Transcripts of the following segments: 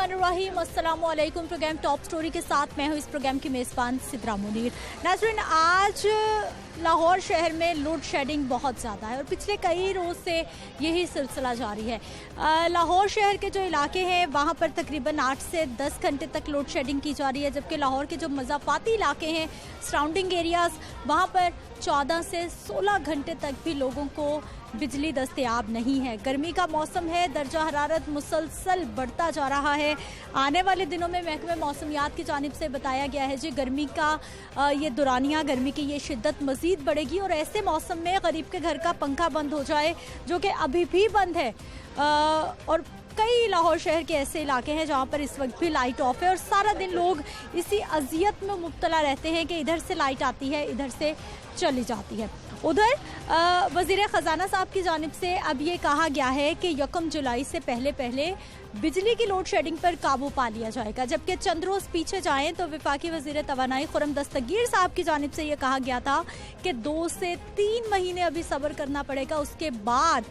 बिस्मिल्लाहिर्रहमानिर्रहीम। अस्सलामु अलैकुम। प्रोग्राम टॉप स्टोरी के साथ मैं हूँ इस प्रोग्राम की मेज़बान सिद्रा मुनीर। नाज़रीन, आज लाहौर शहर में लोड शेडिंग बहुत ज़्यादा है और पिछले कई रोज़ से यही सिलसिला जारी है। लाहौर शहर के जो इलाके हैं वहाँ पर तकरीबन 8 से 10 घंटे तक लोड शेडिंग की जा रही है, जबकि लाहौर के जो मज़ाफ़ाती इलाके हैं, सराउंडिंग एरियाज़, वहाँ पर 14 से 16 घंटे तक भी लोगों को बिजली दस्तयाब नहीं है। गर्मी का मौसम है, दर्जा हरारत मुसलसल बढ़ता जा रहा है। आने वाले दिनों में महकमे मौसमियात की जानिब से बताया गया है जी गर्मी का ये दुरानिया, गर्मी की ये शिद्दत मज़ीद बढ़ेगी और ऐसे मौसम में गरीब के घर का पंखा बंद हो जाए, जो कि अभी भी बंद है, और कई लाहौर शहर के ऐसे इलाके हैं जहां पर इस वक्त भी लाइट ऑफ है और सारा दिन लोग इसी अजियत में मुब्तला रहते हैं कि इधर से लाइट आती है, इधर से चली जाती है। उधर वज़ीर ख़जाना साहब की जानिब से अब ये कहा गया है कि 1 जुलाई से पहले बिजली की लोड शेडिंग पर काबू पा लिया जाएगा, जबकि चंद रोज़ पीछे जाएं तो वफाकी वज़ीर तवानाई खुर्रम दस्तगीर साहब की जानिब से ये कहा गया था कि 2 से 3 महीने अभी सब्र करना पड़ेगा, उसके बाद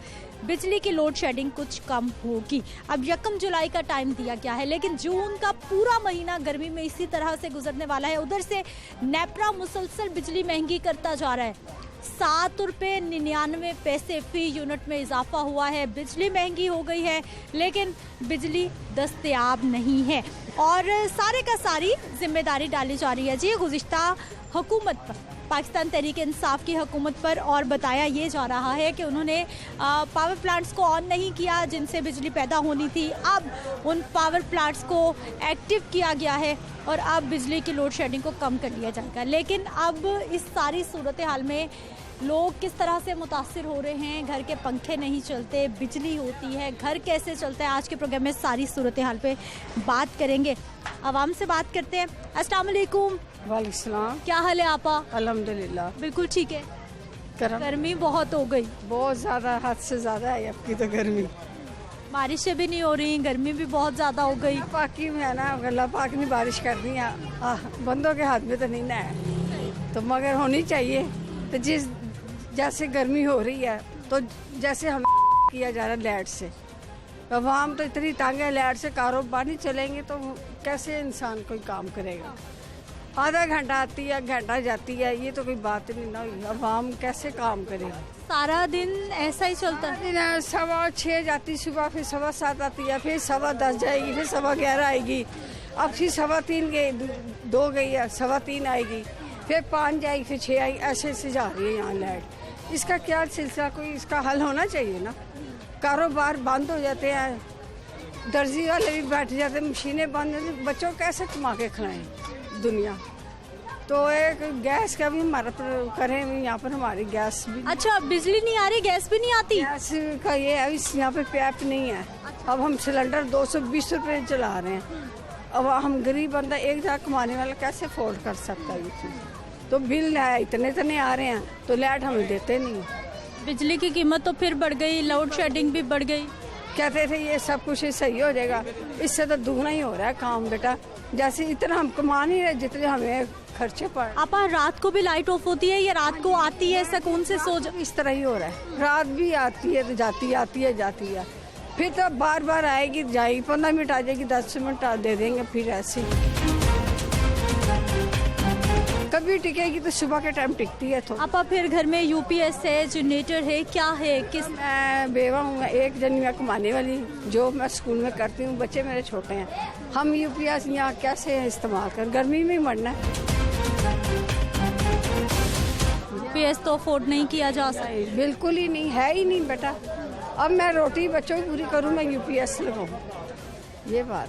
बिजली की लोड शेडिंग कुछ कम होगी। अब 1 जुलाई का टाइम दिया गया है, लेकिन जून का पूरा महीना गर्मी में इसी तरह से गुजरने वाला है। उधर से नेपरा मुसलसल बिजली महंगी करता जा रहा है। 7.99 फी यूनिट में इजाफा हुआ है। बिजली महंगी हो गई है, लेकिन बिजली दस्तयाब नहीं है और सारे का सारी जिम्मेदारी डाली जा रही है जी गुज़िश्ता हुकूमत पर, पाकिस्तान तहरीक इंसाफ की हुकूमत पर। और बताया ये जा रहा है कि उन्होंने पावर प्लांट्स को ऑन नहीं किया जिनसे बिजली पैदा होनी थी। अब उन पावर प्लांट्स को एक्टिव किया गया है और अब बिजली की लोड शेडिंग को कम कर लिया जाएगा। लेकिन अब इस सारी सूरत हाल में लोग किस तरह से मुतासिर हो रहे हैं, घर के पंखे नहीं चलते, बिजली होती है, घर कैसे चलता है, आज के प्रोग्राम में सारी सूरत हाल पे बात करेंगे। आवाम से बात करते हैं। अस्सलाम वालेकुम। वालेकुम सलाम। क्या हाल है आपा? अल्हम्दुलिल्लाह बिल्कुल ठीक है। गर्मी बहुत हो गई, बहुत ज़्यादा, हद से ज़्यादा है आपकी तो गर्मी। बारिशें भी नहीं हो रही, गर्मी भी बहुत ज़्यादा हो गई। पाकी में है ना, अल्लाह पाक ने बारिश कर दी है, बंदों के हाथ में तो नहीं ना है, तो मगर होनी चाहिए। तो जैसे गर्मी हो रही है तो जैसे हम किया जा रहा है लाइट से, अवाम तो इतनी तंग है, लाइट से कारोबार नहीं चलेंगे तो कैसे इंसान कोई काम करेगा। आधा घंटा आती है, घंटा जाती है, ये तो कोई बात नहीं ना हुई। अवाम कैसे काम करेगा? सारा दिन ऐसा ही चलता है। 6:15 जाती सुबह, फिर 7:15 आती है, फिर 10:15 जाएगी, फिर 11:15 आएगी, अब फिर 3:15 गई, 2 गई है, 3:15 आएगी, फिर 5 जाएगी, फिर 6 आएगी, ऐसे जा रही है यहाँ लाइट। इसका क्या सिलसिला, कोई इसका हल होना चाहिए ना। कारोबार बंद हो जाते हैं, दर्जी वाले भी बैठ जाते हैं, मशीनें बंद हो जाती, बच्चों को कैसे कमा के खिलाएं दुनिया। तो एक गैस का भी हमारा करें, यहाँ पर हमारी गैस भी। अच्छा, बिजली नहीं आ रही, गैस भी नहीं आती? गैस का ये है, यहाँ पे पैप नहीं है। अब हम सिलेंडर 220 रुपये चला रहे हैं। अब हम गरीब बंदा, एक जगह कमाने वाला कैसे अफोर्ड कर सकता है ये चीज़? तो बिल है इतने आ रहे हैं, तो लाइट हमें देते नहीं। बिजली की कीमत तो फिर बढ़ गई, लोड शेडिंग भी बढ़ गई। कहते थे ये सब कुछ सही हो जाएगा, इससे तो दुगना ही हो रहा है काम बेटा। जैसे इतना हम कमा नहीं रहे जितने हमें खर्चे पड़। आपा, रात को भी लाइट ऑफ होती है या रात को आती है, सुकून से सो इस तरह ही हो रहा है, रात भी आती है तो जाती है, आती है जाती है, फिर तो बार आएगी जाएगी, 15 मिनट आ जाएगी, 10 मिनट दे देंगे, फिर ऐसे कभी टिकेगी तो सुबह के टाइम टिकती है। तो आपा, फिर घर में यूपीएस है, जनरेटर है, क्या है? किस? मैं बेवा हूँ, एक जन मैं कमाने वाली, जो मैं स्कूल में करती हूँ, बच्चे मेरे छोटे हैं, हम यूपीएस यहाँ कैसे इस्तेमाल कर, गर्मी में ही मरना है। यूपीएस तो अफोर्ड नहीं किया जा सकता, बिल्कुल ही नहीं है, ही नहीं बेटा। अब मैं रोटी बच्चों की पूरी करूँ, मैं यूपीएस लगाऊँ, ये बात।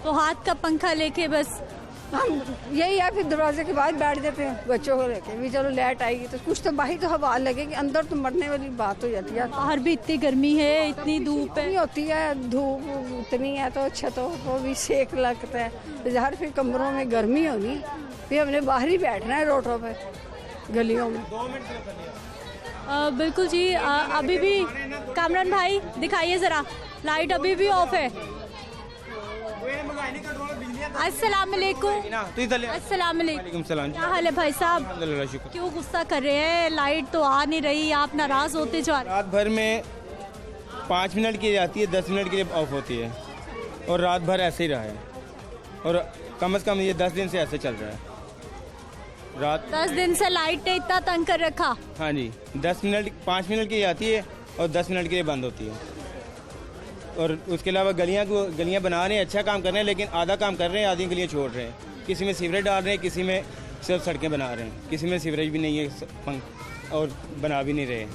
तो हाथ का पंखा लेके बस हम यही है, फिर दरवाजे के बाद बैठ जाते हैं बच्चों को लेके भी, चलो लाइट आएगी तो कुछ तो बाहर तो हवा लगेगी, अंदर तो मरने वाली बात हो जाती है। बाहर भी इतनी गर्मी है, इतनी धूप है, होती है, धूप इतनी है तो छतों को भी सेक लगता है, जहर फिर कमरों में गर्मी होगी, फिर हमने बाहर ही बैठना है रोडों पे, गलियों में। बिल्कुल जी। अभी भी कामरान भाई दिखाइए जरा, लाइट अभी भी ऑफ है। अस्सलाम वालेकुम। अस्सलाम वालेकुम। क्या हाल है भाई साहब? क्यों गुस्सा कर रहे हैं? लाइट तो आ नहीं रही, आप नाराज होते जा रहे हैं। रात भर में 5 मिनट की जाती है, 10 मिनट के लिए ऑफ होती है। और रात भर ऐसे ही रहा है, और कम से कम ये 10 दिन से ऐसे चल रहा है। रात 10 दिन से लाइट ने इतना तंग कर रखा। हाँ जी, 5 मिनट की आती है और 10 मिनट के लिए बंद होती है। और उसके अलावा गलियां बना रहे हैं, अच्छा काम कर रहे हैं, लेकिन आधा काम कर रहे हैं, आधी गलियां छोड़ रहे हैं। किसी में सीवरेज डाल रहे हैं, किसी में सिर्फ सड़कें बना रहे हैं, किसी में सीवरेज भी नहीं है और बना भी नहीं रहे।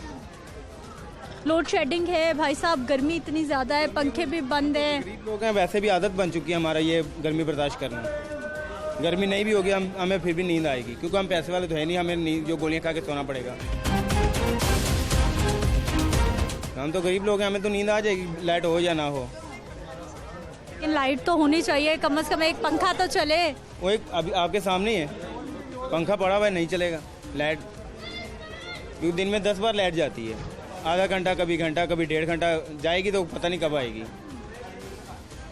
लोड शेडिंग है भाई साहब, गर्मी इतनी ज़्यादा है, पंखे भी बंद हैं। गरीब लोग हैं, वैसे भी आदत बन चुकी है हमारा ये गर्मी बर्दाश्त करना। गर्मी नहीं भी होगी हमें फिर भी नींद आएगी, क्योंकि हम पैसे वाले तो है नहीं, हमें नींद जो गोलियां खा के सोना पड़ेगा। हम तो गरीब लोग हैं, हमें तो नींद आ जाएगी, लाइट हो या ना हो। लेकिन लाइट तो होनी चाहिए, कम से कम एक पंखा तो चले। वो एक अभी आपके सामने ही है, पंखा पड़ा हुआ है, नहीं चलेगा लाइट, क्योंकि दिन में 10 बार लाइट जाती है। आधा घंटा, कभी घंटा, कभी 1.5 घंटा जाएगी, तो पता नहीं कब आएगी।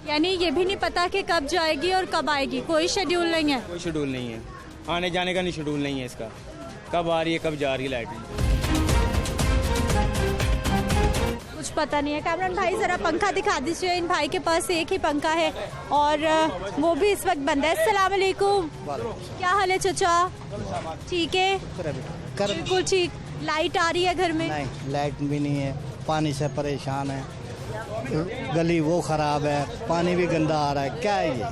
यानी ये भी नहीं पता कि कब जाएगी और कब आएगी, कोई शेड्यूल नहीं है। कोई शेड्यूल नहीं है, आने जाने का नहीं शेड्यूल नहीं है इसका, कब आ रही है कब जा रही है लाइट। कुछ पता नहीं है। कैमरामैन भाई जरा पंखा दिखा दीजिए, इन भाई के पास एक ही पंखा है और वो भी इस वक्त बंद है। अस्सलाम वालेकुम, क्या हाल है चाचा? ठीक है, बिल्कुल ठीक। लाइट आ रही है घर में? नहीं, लाइट भी नहीं है, पानी से परेशान है, गली वो ख़राब है, पानी भी गंदा आ रहा है। क्या है ये,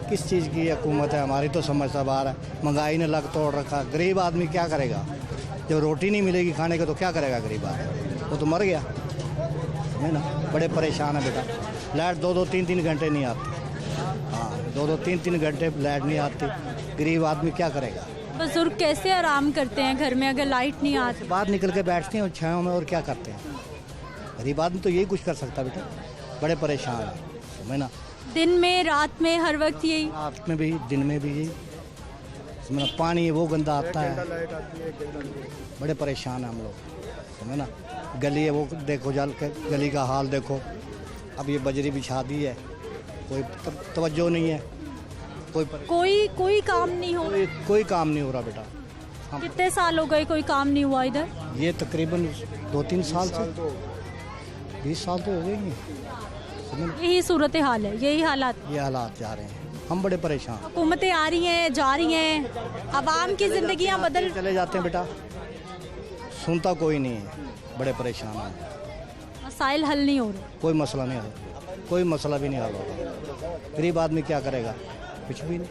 किस चीज़ की हुकूमत है? हमारी तो समझ सब आ रहा है, महंगाई ने लग तोड़ रखा। गरीब आदमी क्या करेगा? जब रोटी नहीं मिलेगी खाने को तो क्या करेगा गरीब आदमी? वो तो मर गया है ना। बड़े परेशान है बेटा, लाइट 2-2, 3-3 घंटे नहीं आती। हाँ, 2-2, 3-3 घंटे लाइट नहीं आती, गरीब आदमी क्या करेगा? बुजुर्ग कैसे आराम करते हैं घर में अगर लाइट नहीं आती? बाहर निकल के बैठते हैं छाँव में, और क्या करते हैं? गरीब आदमी तो यही कुछ कर सकता बेटा, बड़े परेशान है, समझ ना। दिन में, रात में, हर वक्त यही? रात में भी, दिन में भी यही, समझ। पानी वो गंदा आता है, बड़े परेशान है हम लोग, समझ ना। गली है वो देखो, जल के गली का हाल देखो। अब ये बजरी बिछा दी है, कोई तवज्जो नहीं है, कोई काम नहीं हो रहा। कोई काम नहीं हो रहा बेटा। कितने साल हो गए कोई काम नहीं हुआ इधर? ये तकरीबन 2-3 साल से, 20 साल तो हो गए हैं। यही सूरत हाल है, यही हालात, ये हालात जा रहे हैं, हम बड़े परेशान। हुकूमतें आ रही हैं, जा रही हैं, अवाम की जिंदगियां बदल चले जाते हैं बेटा, सुनता कोई नहीं है, बड़े परेशान हैं। मसाइल हल नहीं हो रहे। कोई मसला नहीं हल, कोई मसला भी नहीं हल होगा। गरीब आदमी क्या करेगा? कुछ भी नहीं,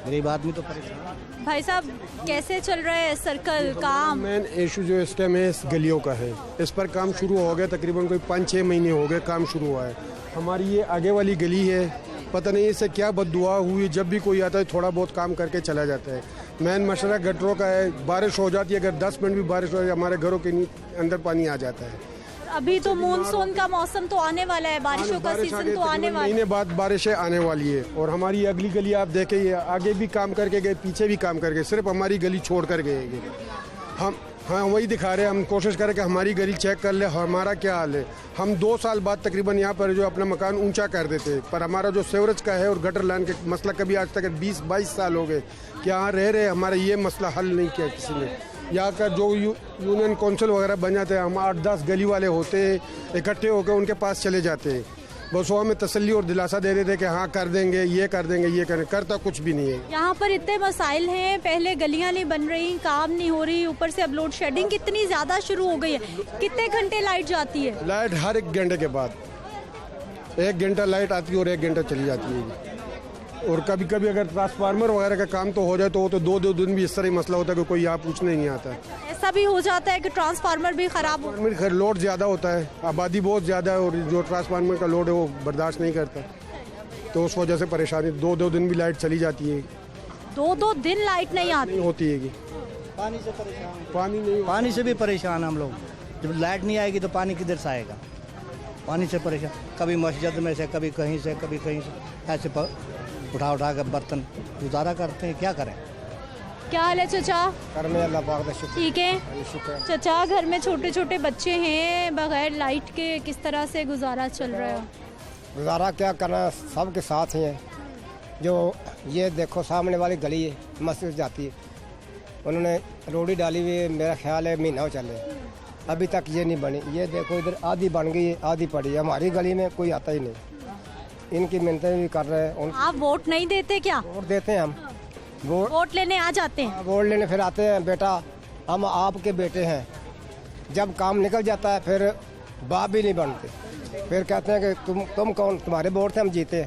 गरीब आदमी तो परेशान। भाई साहब, कैसे चल रहा है सर्कल काम? मेन इशू जो इस टाइम है इस गलियों का है, इस पर काम शुरू हो गया, तकरीबन कोई 5-6 महीने हो गए काम शुरू हुआ है। हमारी ये आगे वाली गली है, पता नहीं इससे क्या बददुआ हुई, जब भी कोई आता है थोड़ा बहुत काम करके चला जाता है। मेन मसला गटरों का है, बारिश हो जाती है, अगर 10 मिनट भी बारिश हो जाए हमारे घरों के अंदर पानी आ जाता है। अभी तो मानसून का मौसम तो आने वाला है, बारिशों का सीजन तो आने वाला है। महीने बाद बारिशें आने वाली है। और हमारी अगली गली आप देखें, ये आगे भी काम करके गए, पीछे भी काम करके, सिर्फ हमारी गली छोड़ कर गए। हम हाँ वही दिखा रहे हैं, हम कोशिश करें कि हमारी गली चेक कर ले हमारा क्या हाल है। हम 2 साल बाद तकरीबन यहाँ पर जो अपना मकान ऊंचा कर देते हैं, पर हमारा जो सीवरेज का है और गटर लाइन के मसला कभी आज तक 20-22 साल हो गए कि यहाँ रह रहे, हमारा ये मसला हल नहीं किया किसी ने। यहाँ का जो यूनियन काउंसिल वगैरह बन जाते हैं, हम 8-10 गली वाले होते हैं, इकट्ठे होकर उनके पास चले जाते हैं, बस वो हमें तसल्ली और दिलासा दे देते कि हाँ कर देंगे, ये कर देंगे, ये करें, करता कुछ भी नहीं है। यहाँ पर इतने मसाइल हैं, पहले गलियाँ नहीं बन रही, काम नहीं हो रही, ऊपर से अब लोड शेडिंग कितनी ज़्यादा शुरू हो गई है। कितने घंटे लाइट जाती है? लाइट हर 1 घंटे के बाद, 1 घंटा लाइट आती है और 1 घंटा चली जाती है। और कभी कभी अगर ट्रांसफार्मर वगैरह का काम तो हो जाए तो वो तो 2-2 दिन भी इस तरह मसला होता है कि कोई यहाँ पूछने नहीं आता है। ऐसा भी हो जाता है कि ट्रांसफार्मर भी खराब हो, लोड ज़्यादा होता है, आबादी बहुत ज़्यादा है और जो ट्रांसफार्मर का लोड है वो बर्दाश्त नहीं करता, तो उस वजह से परेशानी, 2-2 दिन भी लाइट चली जाती है। 2-2 दिन लाइट नहीं आती होती है कि पानी से परेशान, पानी नहीं, पानी से भी परेशान हम लोग। जब लाइट नहीं आएगी तो पानी किधर से आएगा? पानी से परेशान, कभी मस्जिद में से, कभी कहीं से, कभी कहीं से, ऐसे उठा कर बर्तन गुजारा करते हैं, क्या करें। क्या हाल है चाचा? अल्लाह पाक का शुक्र। ठीक है चाचा, घर में छोटे छोटे बच्चे हैं, बगैर लाइट के किस तरह से गुजारा चल रहा है? गुजारा क्या करना, सबके साथ ही है। जो ये देखो सामने वाली गली है, मस्जिद जाती है, उन्होंने रोडी डाली हुई है, मेरा ख्याल है महीना हो चले, अभी तक ये नहीं बनी। ये देखो इधर आधी बन गई है, आधी पड़ी है। हमारी गली में कोई आता ही नहीं। इनकी मिन्नतें भी कर रहे हैं। आप वोट नहीं देते क्या? वोट देते हैं हम। वोट लेने आ जाते हैं? वोट लेने फिर आते हैं। बेटा हम आपके बेटे हैं। जब काम निकल जाता है फिर बाप भी नहीं बनते। फिर कहते हैं कि तुम कौन, तुम्हारे वोट से हम जीते।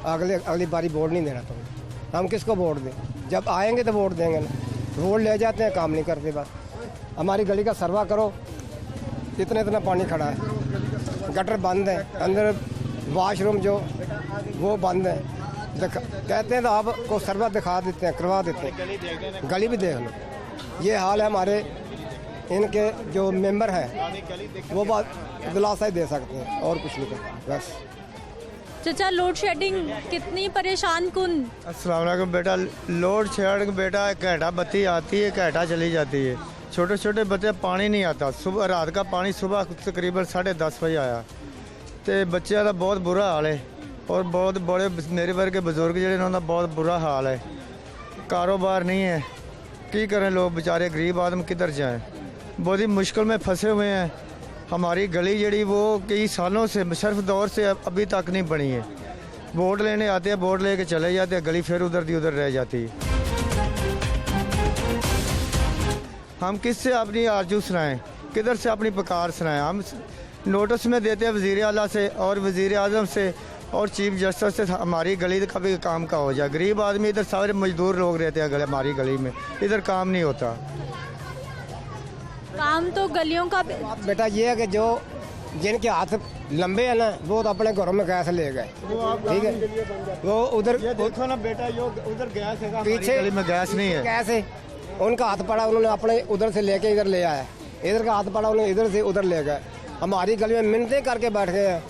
अगली बारी वोट नहीं देना तुम। हम किसको वोट दें? जब आएंगे तो वोट देंगे ना। वोट ले जाते हैं, काम नहीं करते। बस हमारी गली का सर्वा करो। इतना पानी खड़ा है, गटर बंद है, अंदर वॉशरूम जो वो बंद है। कहते हैं तो आपको सर्वा दिखा देते हैं, करवा देते हैं। गली भी देख लो। ये हाल है हमारे। इनके जो मेंबर हैं वो बात दिलासा ही दे सकते हैं और कुछ नहीं करते। बस चाचा, लोड शेडिंग कितनी परेशान कुन? अस्सलाम वालेकुम बेटा। लोड शेडिंग बेटा, एक घंटा बत्ती आती है, एक घंटा चली जाती है। छोटे छोटे बच्चे, पानी नहीं आता। सुबह रात का पानी सुबह तकरीबन 10:30 बजे आया। तो बच्चों का बहुत बुरा हाल है। और बहुत बड़े मेरे वर्गे बुजुर्ग जिहड़े उन्होंने बहुत बुरा हाल है। कारोबार नहीं है, की करें लोग बेचारे गरीब आदमी किधर जाएं। बहुत ही मुश्किल में फंसे हुए हैं। हमारी गली जड़ी वो कई सालों से मुशर्रफ दौर से अभी तक नहीं बनी है। वोट लेने आते हैं, वोट लेके चले जाते हैं, गली फिर उधर दी उधर रह जाती है। हम किससे अपनी आरजू सुनाएं, किधर से अपनी पुकार सुनाएं? हम नोटिस में देते हैं वज़ीर आला से और वज़ीर आज़म से और चीफ जस्टिस से हमारी गली का भी काम का हो जाए। गरीब आदमी इधर सारे मजदूर लोग रहते हैं हमारी गली में, इधर काम नहीं होता। काम तो गलियों का बेटा ये है कि जो जिनके हाथ लंबे हैं ना वो तो अपने घरों में गैस ले गए। ठीक है, वो उधर देखो ना बेटा, यो उधर गैस है, पीछे गली में गैस नहीं है। गैस है, उनका हाथ पड़ा, उन्होंने अपने उधर से लेके इधर ले आया। इधर का हाथ पड़ा, उन्होंने इधर से उधर ले गए। हमारी गली में मिन्नतें करके बैठ गए हैं।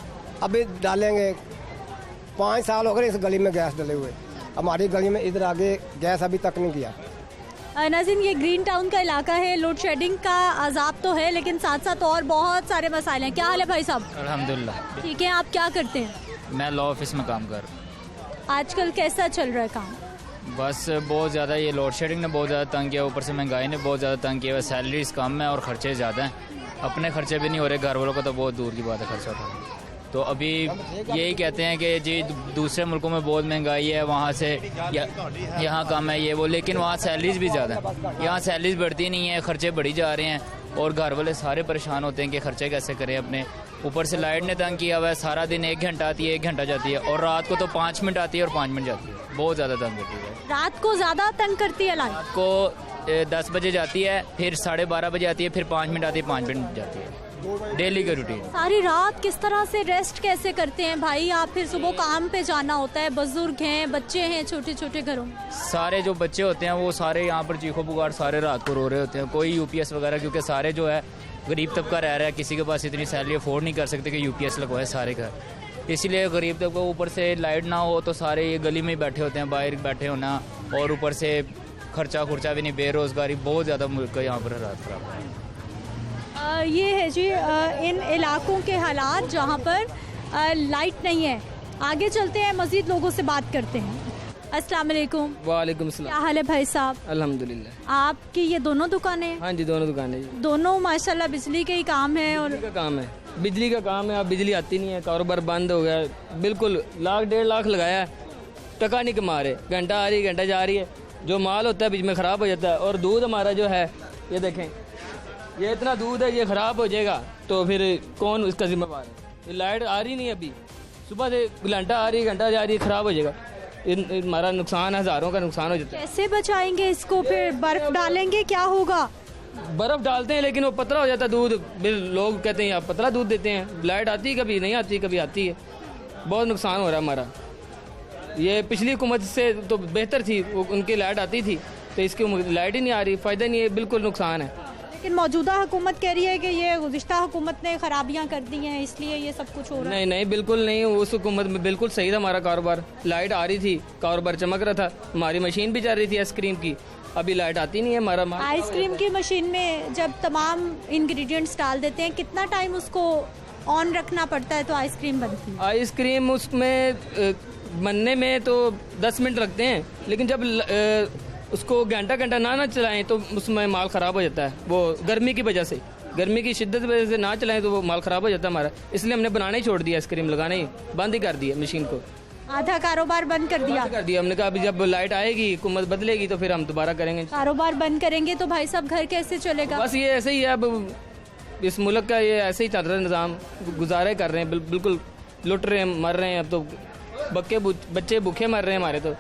अभी डालेंगे, 5 साल हो गए इस गली में गैस डले हुए। हमारी गली में इधर आगे गैस अभी तक नहीं किया। नाज़रीन, ये ग्रीन टाउन का इलाका है। लोड शेडिंग का अजाब तो है, लेकिन साथ साथ और बहुत सारे मसाइल हैं। क्या हाल है भाई साहब? अल्हम्दुलिल्लाह ठीक है। आप क्या करते हैं? मैं लॉ ऑफिस में काम कर रहा हूँ। आजकल कैसा चल रहा है काम? बस बहुत ज़्यादा ये लोड शेडिंग ने बहुत ज़्यादा तंग किया, ऊपर से महंगाई ने बहुत ज़्यादा तंग किया। सैलरीज कम है और ख़र्चे ज़्यादा हैं। अपने खर्चे भी नहीं हो रहे, घर वालों का तो बहुत दूर की बात है खर्चा उठाना। तो अभी यही कहते हैं कि जी दूसरे मुल्कों में बहुत महंगाई है, वहाँ से यहाँ कम है ये वो, लेकिन वहाँ सैलरीज भी ज़्यादा है। यहाँ सैलरीज बढ़ती नहीं है, खर्चे बढ़ी जा रहे हैं और घर वाले सारे परेशान होते हैं कि खर्चे कैसे करें अपने। ऊपर से लाइट ने तंग किया हुआ है। सारा दिन 1 घंटा आती है, 1 घंटा जाती है, और रात को तो 5 मिनट आती है और 5 मिनट जाती है। बहुत ज़्यादा तंग होती है। रात को ज़्यादा तंग करती है लाइट? रात को 10 बजे जाती है, फिर 12:30 बजे आती है, फिर 5 मिनट आती है, 5 मिनट जाती है। डेली का रूटीन। सारी रात किस तरह से रेस्ट कैसे करते हैं भाई आप? फिर सुबह काम पे जाना होता है, बुजुर्ग हैं, बच्चे हैं छोटे छोटे घरों में। सारे जो बच्चे होते हैं वो सारे यहाँ पर चीखो पुकार सारे रात को रो रहे होते हैं। कोई यूपीएस वगैरह, क्योंकि सारे जो है गरीब तबका रह रहा है, किसी के पास इतनी सैलरी अफोर्ड नहीं कर सकते कि यूपीएस लगवाए सारे घर। इसलिए गरीब तबका, ऊपर से लाइट ना हो तो सारे ये गली में ही बैठे होते हैं, बाहर बैठे होना, और ऊपर से खर्चा खुर्चा भी नहीं, बेरोजगारी बहुत ज़्यादा मुल्क यहाँ पर हालात ख़राब है। ये है जी इन इलाकों के हालात जहाँ पर लाइट नहीं है। आगे चलते हैं, मज़ीद लोगों से बात करते हैं। अस्सलाम वालेकुम। वालेकुम क्या सलाम। हाल है भाई साहब? अल्हम्दुलिल्लाह। आपकी ये दोनों दुकानें हैं? हाँ जी, दोनों दुकानें जी। दोनों माशाल्लाह बिजली के ही काम है। और बिजली का काम है, बिजली का काम है। अब बिजली आती नहीं है, कारोबार बंद हो गया बिल्कुल। 1 डेढ़ लाख लगाया है, टका नहीं कमा रहे। घंटा आ रही है, घंटा जा रही है, जो माल होता है बीच में ख़राब हो जाता है। और दूध हमारा जो है, ये देखें, ये इतना दूध है, ये ख़राब हो जाएगा तो फिर कौन इसका जिम्मेवार है? ये लाइट आ रही नहीं अभी, सुबह से घंटा आ रही है, घंटा जा रही है, ख़राब हो जाएगा। हमारा नुकसान, हज़ारों का नुकसान हो जाता है। कैसे बचाएंगे इसको? फिर बर्फ डालेंगे, क्या होगा? बर्फ़ डालते हैं लेकिन वो पतला हो जाता है दूध। फिर लोग कहते हैं आप पतला दूध देते हैं। लाइट आती है, कभी नहीं आती, कभी आती है। बहुत नुकसान हो रहा है हमारा। ये पिछली हुकूमत से तो बेहतर थी, उनकी लाइट आती थी, तो इसकी लाइट ही नहीं आ रही, फ़ायदा नहीं है, बिल्कुल नुकसान है। लेकिन मौजूदा हुकूमत कह रही है कि ये गुज़िश्ता हुकूमत ने खराबियां कर दी हैं, इसलिए ये सब कुछ हो रहा है। नहीं नहीं, बिल्कुल नहीं। उस हुकूमत में बिल्कुल सही था हमारा कारोबार। लाइट आ रही थी, कारोबार चमक रहा था, हमारी मशीन भी चल रही थी आइसक्रीम की। अभी लाइट आती नहीं है हमारा। आइसक्रीम की मशीन में जब तमाम इंग्रेडिएंट्स डाल देते हैं, कितना टाइम उसको ऑन रखना पड़ता है तो आइसक्रीम बनती है? आइसक्रीम उसमें बनने में तो 10 मिनट लगते हैं, लेकिन जब उसको घंटा घंटा ना चलाएं तो उसमें माल ख़राब हो जाता है, वो गर्मी की वजह से। गर्मी की शिद्दत की वजह से ना चलाएं तो वो माल ख़राब हो जाता है हमारा, इसलिए हमने बनाना ही छोड़ दिया, आइसक्रीम लगाना ही बंद ही कर दिया, मशीन को आधा कारोबार बंद कर दिया। हमने कहा अभी जब लाइट आएगी, हुकूमत बदलेगी तो फिर हम दोबारा करेंगे। कारोबार बंद करेंगे तो भाई साहब घर कैसे चलेगा? बस ये ऐसे ही है, अब इस मुल्क का ये ऐसे ही चल रहा है निज़ाम, गुजारे कर रहे हैं, बिल्कुल लुट रहे हैं, मर रहे हैं। अब तो बच्चे भूखे मर रहे हैं हमारे, तो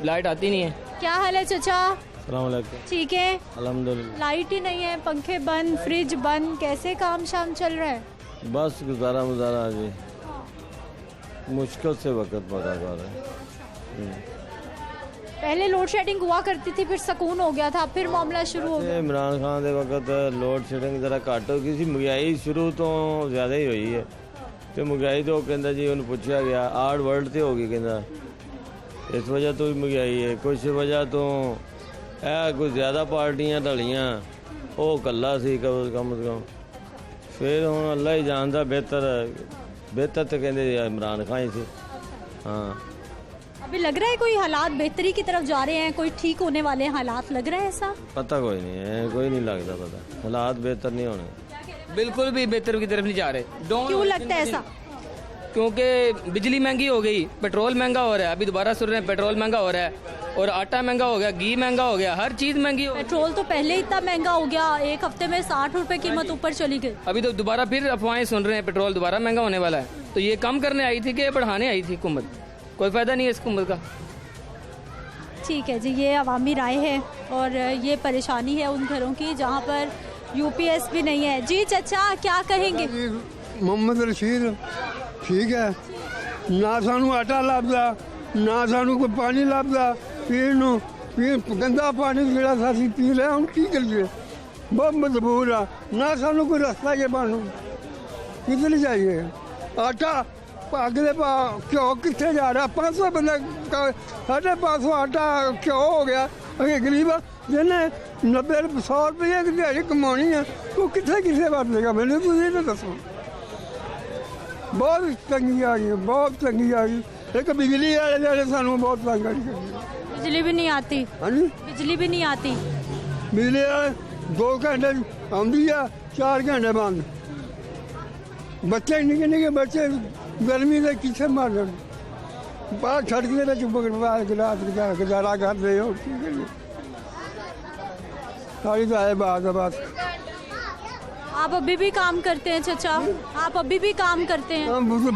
लाइट आती नहीं है। क्या हाल है चाचा? ठीक है, अल्हम्दुलिल्लाह। लाइट ही नहीं है, पंखे बंद, फ्रिज बंद, कैसे काम शाम चल रहा है? बस गुजारा जी, मुश्किल से वक्त पता कर रहे हैं। पहले लोड शेडिंग हुआ करती थी, फिर सुकून हो गया था, फिर मामला शुरू हो गया। इमरान खान के वक्त लोड शेडिंग जरा घट हो गई सी, महंगाई शुरू तो ज़्यादा ही हुई है, तो महंगाई तो कहता जी उन्हें पूछा गया आर्ड वर्ल्ड तो होगी, कहता इस वजह तो भी महंगाई है, कुछ वजह तो कुछ ज़्यादा पार्टियां ढलियाँ, वो कला सी कम से कम, फिर हूँ अल्लाह ही जानता, बेहतर तो कहते इमरान खान ही सी। हाँ, अभी लग रहा है कोई हालात बेहतरी की तरफ जा रहे हैं, कोई ठीक होने वाले हालात लग रहा है ऐसा? पता कोई नहीं है, कोई नहीं लगता पता, हालात बेहतर नहीं होने, बिल्कुल भी बेहतर की तरफ नहीं जा रहे। क्यों लगता है ऐसा? क्योंकि बिजली महंगी हो गई, पेट्रोल महंगा हो रहा है, अभी दोबारा सुन रहे हैं पेट्रोल महंगा हो रहा है, और आटा महंगा हो गया, घी महंगा हो गया, हर चीज महंगी हो। पेट्रोल तो पहले इतना महंगा हो गया, एक हफ्ते में 60 रुपए कीमत ऊपर चली गई। अभी तो दोबारा फिर अफवाहें सुन रहे हैं पेट्रोल दोबारा महंगा होने वाला है, तो ये कम करने आई थी कि बढ़ाने आई थी हुकूमत? कोई फायदा नहीं है इस हुकूमत का। ठीक है जी, ये अवामी राय है और ये परेशानी है उन घरों की जहाँ पर यूपीएस भी नहीं है। जी चाचा क्या कहेंगे? मोहम्मद रशीद। ठीक है, ना सानू आटा लभदा, ना सानू कोई पानी लभदा, पीन गंदा पानी जिहड़ा असीं पी लिया, हुण की करिए, बहुत मजबूर आ, ना सानू कोई रास्ता जे बन, किधर जाइए? आटा अगले घ्यो कितने जा रहा? 500 बंदा 550 आटा घ्यो हो गया। अगर गरीब जिन्हें 90-100 रुपये की दिहाड़ी कमानी है, वो कितने किसे बदलेगा? मैंने तुम ये दसो। बहुत तंगी आ गई, बहुत तंगी आ गई। एक बिजली वाले सानू बहुत तंग आ गई। बिजली भी नहीं आती? हाँ जी, बिजली भी नहीं आती। बिजली वाले 2 घंटे आती है, 4 घंटे बंद। बच्चे निके निके बच्चे गर्मी से किसे मार बाहर सड़क गुजारा कर रहे हो, सारी तो है बात। आप अभी भी काम करते हैं चाचा? आप अभी भी काम करते हैं?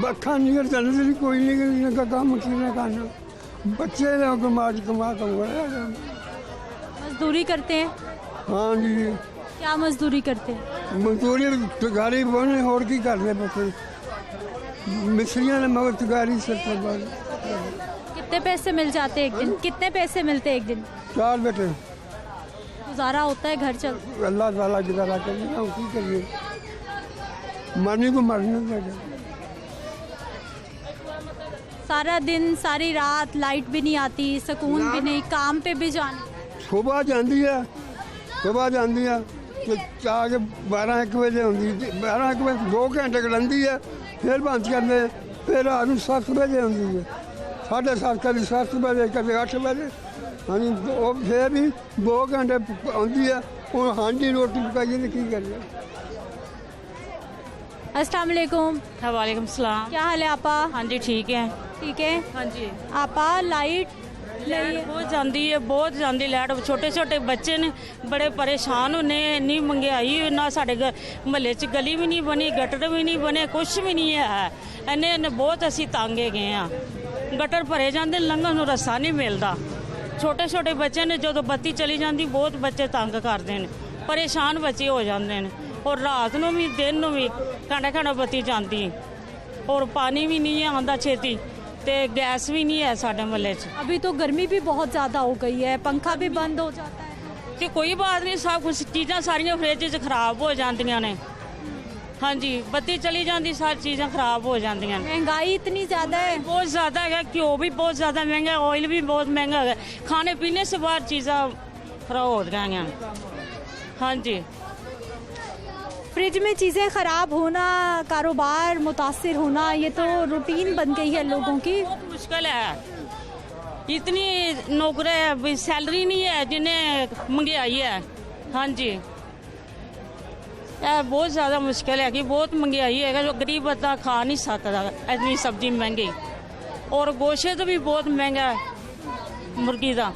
अखा नहीं चलने कोई नहीं का काम करना, बच्चे मजदूरी करते हैं? हाँ जी। क्या मजदूरी करते हैं? मजदूरी गाड़ी बने और की कर रहे बच्चे, मिस्त्रियों ने मगर गाड़ी से। कितने पैसे मिल जाते एक दिन? कितने पैसे मिलते एक दिन? 4 बेटे। गुजारा होता है, घर चल? अल्लाह ताला गुजारा करिए, की करिए, मरने को मरने। सारा दिन सारी रात लाइट भी नहीं आती, सुकून भी नहीं, काम पे भी जाना। सुबह जाती है, सुबह जाती है तो 12-1 बजे होंगी, 12-1 बजे 2 घंटे कटती है, फिर बंद करते, फिर रात को 7 बजे होंगी है, 7:30 कभी 7 बजे कभी 8 बजे। हाँ जी, फिर भी 2 घंटे आती है, और हांडी रोटी पकाइए तो की करिए। अस्सलाम वालेकुम। वालेकुम सलाम। क्या हाल है आपा? हाँ जी ठीक है। ठीक है। हाँ जी। आपा लाइट बहुत जाती है, बहुत जाती लाइट। छोटे छोटे बच्चे ने बड़े परेशान होने, इन्नी महंगाई ना साढ़े महल्ले च गली भी नहीं बनी, गटर भी नहीं बने, कुछ भी नहीं है। इन्ने बहुत असी तंगे गए हैं, गटर भरे जाते, लंघन नूं रस्ता नहीं मिलता। छोटे छोटे बच्चे ने जो बत्ती चली जाती, बहुत बच्चे तंग करते हैं, परेशान बच्चे हो जाते हैं, और रात को भी दिन में भी घंटा बत्ती जाती, और पानी भी नहीं आता छेती, ते गैस भी नहीं है साढ़े महल्ले च। अभी तो गर्मी भी बहुत ज़्यादा हो गई है, पंखा भी बंद हो जाता है। कि कोई बात नहीं, सब कुछ चीज़ां सारियां फ्रिज च खराब हो जांदियां ने। हाँ जी, बत्ती चली जाती, सारी चीज़ां खराब हो जांदियां। महंगाई इतनी ज़्यादा है? बहुत ज़्यादा है, घ्यो भी बहुत ज़्यादा महंगा है, ऑयल भी बहुत महंगा है, खाने पीने से बाहर चीज़ां खराब हो गई हैं। हाँ जी, फ्रिज में चीज़ें ख़राब होना, कारोबार मुतासिर होना, ये तो रूटीन बन गई है लोगों की। बहुत मुश्किल है, इतनी नौकरी सैलरी नहीं है जिन्हें महंगाई है। हाँ जी, ਇਹ ਬਹੁਤ ਜ਼ਿਆਦਾ ਮੁਸ਼ਕਿਲ ਹੈ ਕਿ ਬਹੁਤ ਮਹਿੰਗਾਈ ਹੈਗਾ ਜੋ ਗਰੀਬ ਬੰਦਾ ਖਾ ਨਹੀਂ ਸਕਦਾ ਇੰਨੀ ਸਬਜ਼ੀ ਮਹਿੰਗੀ ਔਰ ਗੋਸ਼ਤ ਵੀ ਬਹੁਤ ਮਹਿੰਗਾ ਹੈ ਮੁਰਗੀ ਦਾ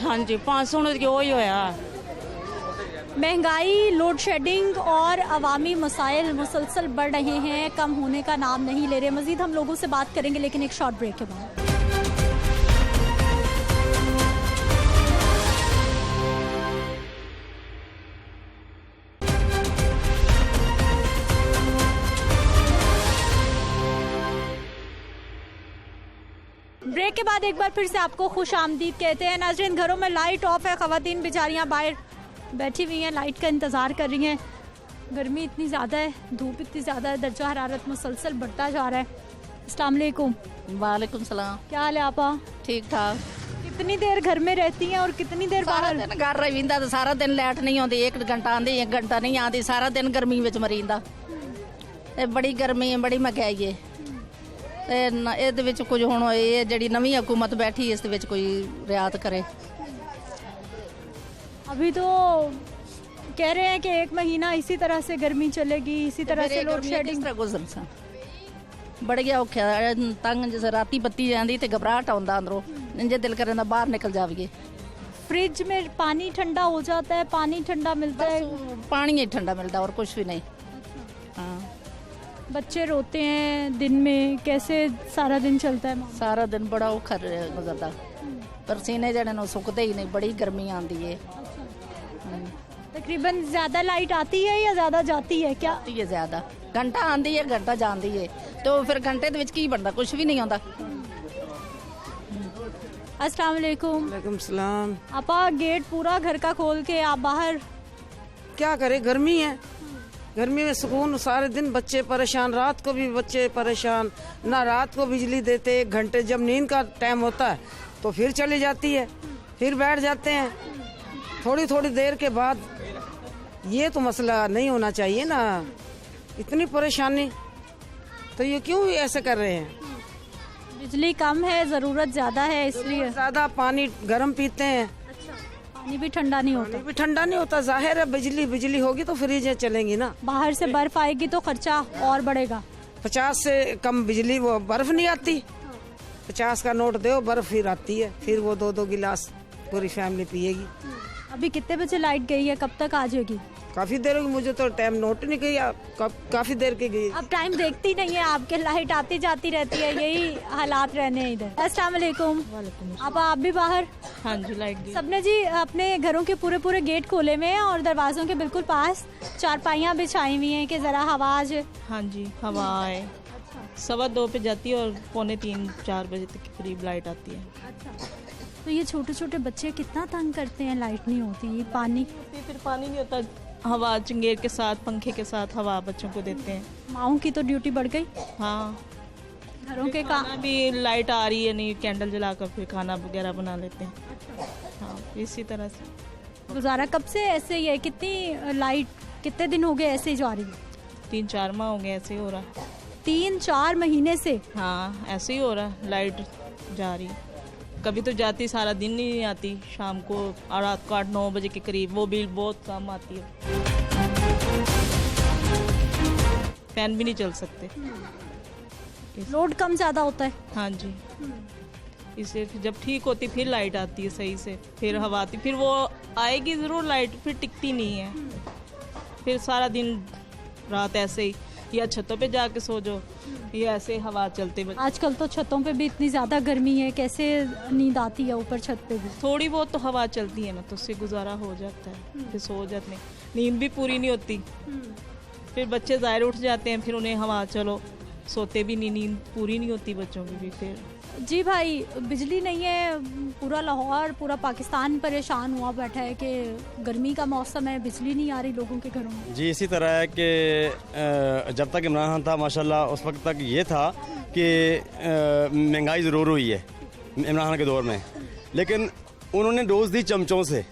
ਹਾਂਜੀ 500 ਨੂੰ ਕਿਉਂ ਹੀ ਹੋਇਆ महंगाई, लोड शेडिंग और अवामी मसाइल मुसलसल बढ़ रहे हैं, कम होने का नाम नहीं ले रहे। मजीद हम लोगों से बात करेंगे लेकिन एक शॉर्ट ब्रेक के बाद। ब्रेक के बाद एक बार फिर से आपको खुश आमदीद कहते हैं। नाज़रीन, घरों में लाइट ऑफ है, ख़वातीन बेचारियाँ बाहर बैठी हुई हैं, लाइट का इंतज़ार कर रही हैं। गर्मी इतनी ज़्यादा है, धूप इतनी ज़्यादा है, दर्जा हरारत मुसलसल बढ़ता जा रहा है। अस्सलाम वालेकुम। वालेकुम सलाम। क्या हाल है आपा? ठीक ठाक। कितनी देर घर में रहती हैं और कितनी देर बाहर? दिन घर रहींदा तो सारा दिन लाइट नहीं आती, 1 घंटा आती 1 घंटा नहीं आती, सारा दिन गर्मी विच मरींदा। बड़ी गर्मी है, बड़ी महंगाई है। ਇਹਦੇ ਵਿੱਚ ਕੁਝ ਹੁਣ ਇਹ ਜਿਹੜੀ ਨਵੀਂ ਹਕੂਮਤ बैठी ਇਸ ਦੇ ਵਿੱਚ ਕੋਈ रियायत करे। अभी तो कह रहे हैं कि 1 महीना इसी तरह से गर्मी चलेगी, इसी तरह से लोड शेडिंग। बड़ी औखा तंग जिस राती बत्ती जाती तो घबराहट आउंदा अंदरों, इंजे दिल करे ना बाहर निकल जाइए। फ्रिज में पानी ठंडा हो जाता है, पानी ठंडा मिलता है, पानी ही ठंडा मिलता और कुछ भी नहीं। हाँ, बच्चे रोते हैं दिन में, कैसे सारा दिन चलता है? सारा दिन बड़ा औखा गुजरता, पसीने जने सुकते ही नहीं, बड़ी गर्मी आती है। तकरीबन ज्यादा लाइट आती है या ज्यादा जाती है? क्या आती है ज्यादा, घंटा आती है घंटा जाती है, तो फिर घंटे के की बनता, कुछ भी नहीं आता। अस्सलाम वालेकुम। वालेकुम सलाम। आपा गेट पूरा घर का खोल के आप बाहर क्या करे, गर्मी है, गर्मी में सुकून, सारे दिन बच्चे परेशान, रात को भी बच्चे परेशान, ना रात को बिजली देते। 1 घंटे जब नींद का टाइम होता है तो फिर चली जाती है, फिर बैठ जाते हैं थोड़ी थोड़ी देर के बाद। ये तो मसला नहीं होना चाहिए ना, इतनी परेशानी, तो ये क्यों ऐसे कर रहे हैं? बिजली कम है, जरूरत ज्यादा है, इसलिए ज्यादा पानी गर्म पीते हैं। पानी भी ठंडा नहीं होता। पानी भी ठंडा नहीं होता, जाहिर है बिजली होगी तो फ्रिजें चलेंगी ना। बाहर से बर्फ आएगी तो खर्चा और बढ़ेगा। 50 से कम बिजली, वो बर्फ नहीं आती। 50 का नोट दो, बर्फ फिर आती है, फिर वो 2-2 गिलास पूरी फैमिली पिएगी। अभी कितने बजे लाइट गई है, कब तक आ जाएगी? काफी देर होगी, मुझे तो टाइम नोट नहीं गई, काफी देर की गई। अब टाइम देखती नहीं है आपके, लाइट आती जाती रहती है, यही हालात रहने हैं इधर। अस्सलाम वालेकुम। आप भी बाहर? हाँ जी, लाइट गई। सबने जी अपने घरों के पूरे गेट खोले हुए हैं और दरवाजों के बिल्कुल पास चारपाइयाँ बिछाई हुई हैं कि जरा हवा आ जाए। हाँ जी, हवा आए। 2:15 पे जाती है और 3:45-4 बजे तक के करीब लाइट आती है। अच्छा, तो ये छोटे छोटे बच्चे कितना तंग करते हैं, लाइट नहीं होती, पानी फिर पानी नहीं होता, हवा चंगेर के साथ, पंखे के साथ हवा बच्चों को देते हैं। माओं की तो ड्यूटी बढ़ गई। हाँ, घरों के काम भी लाइट आ रही है नहीं, कैंडल जलाकर फिर खाना वगैरह बना लेते हैं। हाँ, इसी तरह से गुजारा। कब से ऐसे ही है? कितनी लाइट, कितने दिन हो गए ऐसे ही जा रही है? 3-4 माह हो गए ऐसे ही हो रहा है। 3-4 महीने से? हाँ, ऐसे ही हो रहा है, लाइट जा रही। कभी तो जाती सारा दिन नहीं आती, शाम को रात को 8-9 बजे के करीब, वो भी बहुत कम आती है। फैन भी नहीं चल सकते, लोड कम ज्यादा होता है। हाँ जी, इसे जब ठीक होती फिर लाइट आती है सही से, फिर हवा आती, फिर वो आएगी ज़रूर लाइट, फिर टिकती नहीं है, फिर सारा दिन रात ऐसे ही, या छतों पे जाके सो जाओ, ये ऐसे हवा चलते। आजकल तो छतों पे भी इतनी ज्यादा गर्मी है, कैसे नींद आती है ऊपर छत पे भी? थोड़ी बहुत तो हवा चलती है ना, तो उससे गुजारा हो जाता है, फिर सो जाते हैं। नींद भी पूरी नहीं होती, फिर बच्चे ज़ाहिर उठ जाते हैं, फिर उन्हें हवा चलो, सोते भी नहीं, नींद पूरी नहीं होती बच्चों की भी। फिर जी भाई, बिजली नहीं है, पूरा लाहौर, पूरा पाकिस्तान परेशान हुआ बैठा है कि गर्मी का मौसम है, बिजली नहीं आ रही लोगों के घरों में। जी इसी तरह है कि जब तक इमरान खान था माशाल्लाह, उस वक्त तक ये था कि महंगाई ज़रूर हुई है इमरान खान के दौर में, लेकिन उन्होंने डोज दी चमचों से,